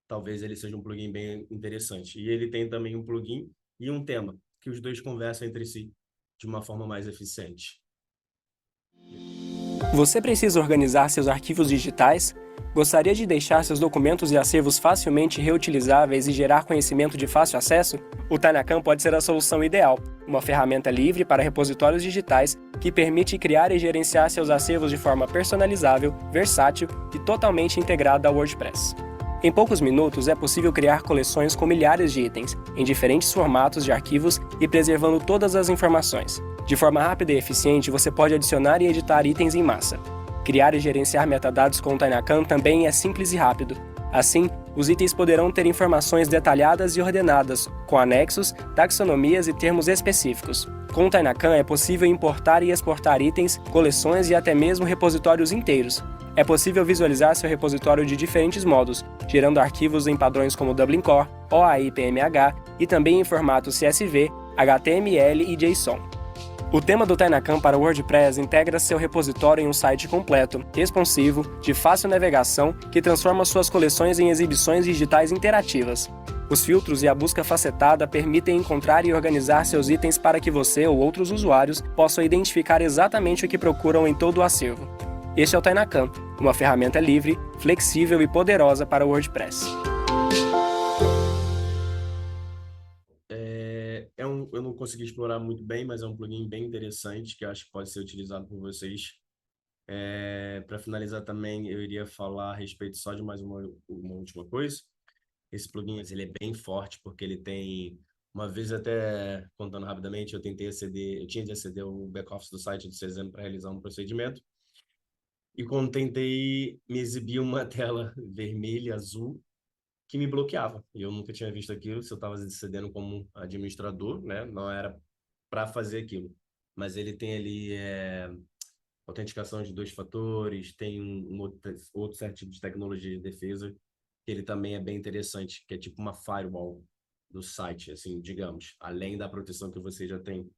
talvez ele seja um plugin bem interessante. E ele tem também um plugin e um tema, que os dois conversam entre si de uma forma mais eficiente. Você precisa organizar seus arquivos digitais? Gostaria de deixar seus documentos e acervos facilmente reutilizáveis e gerar conhecimento de fácil acesso? O Tainacan pode ser a solução ideal, uma ferramenta livre para repositórios digitais que permite criar e gerenciar seus acervos de forma personalizável, versátil e totalmente integrada ao WordPress. Em poucos minutos é possível criar coleções com milhares de itens, em diferentes formatos de arquivos e preservando todas as informações. De forma rápida e eficiente, você pode adicionar e editar itens em massa. Criar e gerenciar metadados com o Tainacan também é simples e rápido. Assim, os itens poderão ter informações detalhadas e ordenadas, com anexos, taxonomias e termos específicos. Com o Tainacan é possível importar e exportar itens, coleções e até mesmo repositórios inteiros. É possível visualizar seu repositório de diferentes modos, gerando arquivos em padrões como Dublin Core, OAI PMH e também em formatos CSV, HTML e JSON. O tema do Tainacan para o WordPress integra seu repositório em um site completo, responsivo, de fácil navegação, que transforma suas coleções em exibições digitais interativas. Os filtros e a busca facetada permitem encontrar e organizar seus itens para que você ou outros usuários possam identificar exatamente o que procuram em todo o acervo. Este é o Tainacan, uma ferramenta livre, flexível e poderosa para o WordPress. Eu não consegui explorar muito bem, mas é um plugin bem interessante que eu acho que pode ser utilizado por vocês. Para finalizar também, eu iria falar a respeito só de mais uma última coisa. Esse plugin, ele é bem forte porque ele tem... Uma vez até, contando rapidamente, eu tinha de aceder ao back-office do site do CZM para realizar um procedimento. E quando tentei, me exibia uma tela vermelha, azul, que me bloqueava. E eu nunca tinha visto aquilo, se eu estava acedendo como administrador, né? Não era para fazer aquilo. Mas ele tem ali autenticação de 2 fatores, tem um outro certo tipo de tecnologia de defesa, que ele também é bem interessante, que é tipo uma firewall do site, assim, digamos, além da proteção que você já tem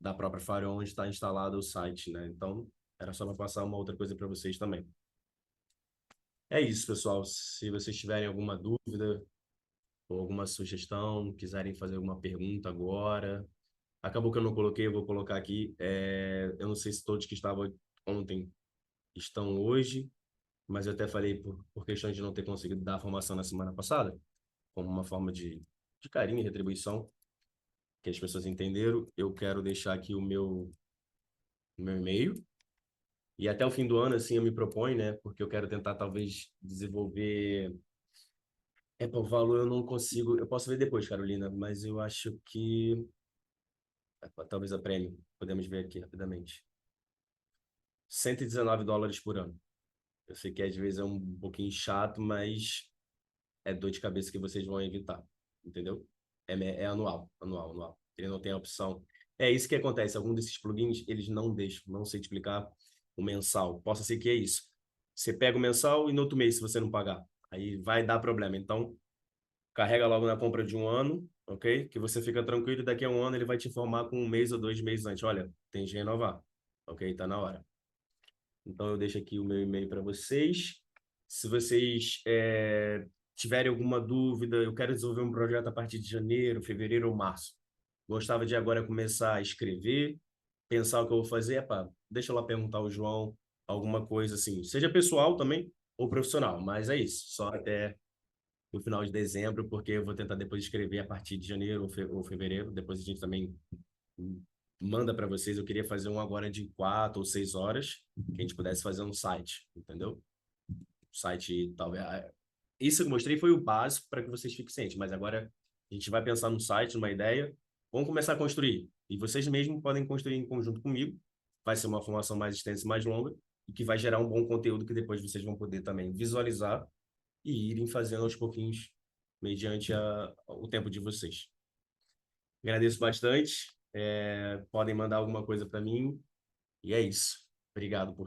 da própria firewall onde está instalado o site, né? Então, era só para passar uma outra coisa para vocês também. É isso, pessoal. Se vocês tiverem alguma dúvida ou alguma sugestão, quiserem fazer alguma pergunta agora. Acabou que eu não coloquei, eu vou colocar aqui. Eu não sei se todos que estavam ontem estão hoje, mas eu até falei por questão de não ter conseguido dar a formação na semana passada, como uma forma de carinho e retribuição, que as pessoas entenderam. Eu quero deixar aqui o meu e-mail. E até o fim do ano, assim, eu me proponho, né? Porque eu quero tentar, talvez, desenvolver... por valor eu não consigo... Eu posso ver depois, Carolina, mas eu acho que... Talvez a prêmio. Podemos ver aqui rapidamente. $119 por ano. Eu sei que às vezes é um pouquinho chato, mas é dor de cabeça que vocês vão evitar, entendeu? É anual. Ele não tem a opção. É isso que acontece. Alguns desses plugins, eles não deixam, não sei te explicar o mensal. Possa ser que é isso. Você pega o mensal e no outro mês, se você não pagar, aí vai dar problema. Então, carrega logo na compra de um ano, ok? Que você fica tranquilo e daqui a um ano ele vai te informar com 1 mês ou 2 meses antes. Olha, tem que renovar, ok? Tá na hora. Então, eu deixo aqui o meu e-mail para vocês. Se vocês tiverem alguma dúvida, eu quero desenvolver um projeto a partir de janeiro, fevereiro ou março. Gostava de agora começar a escrever, pensar o que eu vou fazer. Deixa eu lá perguntar ao João alguma coisa assim, seja pessoal também ou profissional, mas é isso, só até no final de dezembro, porque eu vou tentar depois escrever a partir de janeiro ou fevereiro. Depois a gente também manda para vocês. Eu queria fazer um agora de 4 ou 6 horas, que a gente pudesse fazer um site, entendeu? Site, talvez. Isso que eu mostrei foi o básico para que vocês fiquem cientes, mas agora a gente vai pensar num site, numa ideia. Vamos começar a construir. E vocês mesmos podem construir em conjunto comigo. Vai ser uma formação mais extensa e mais longa, e que vai gerar um bom conteúdo que depois vocês vão poder também visualizar e irem fazendo aos pouquinhos, mediante o tempo de vocês. Agradeço bastante. Podem mandar alguma coisa para mim. E é isso. Obrigado por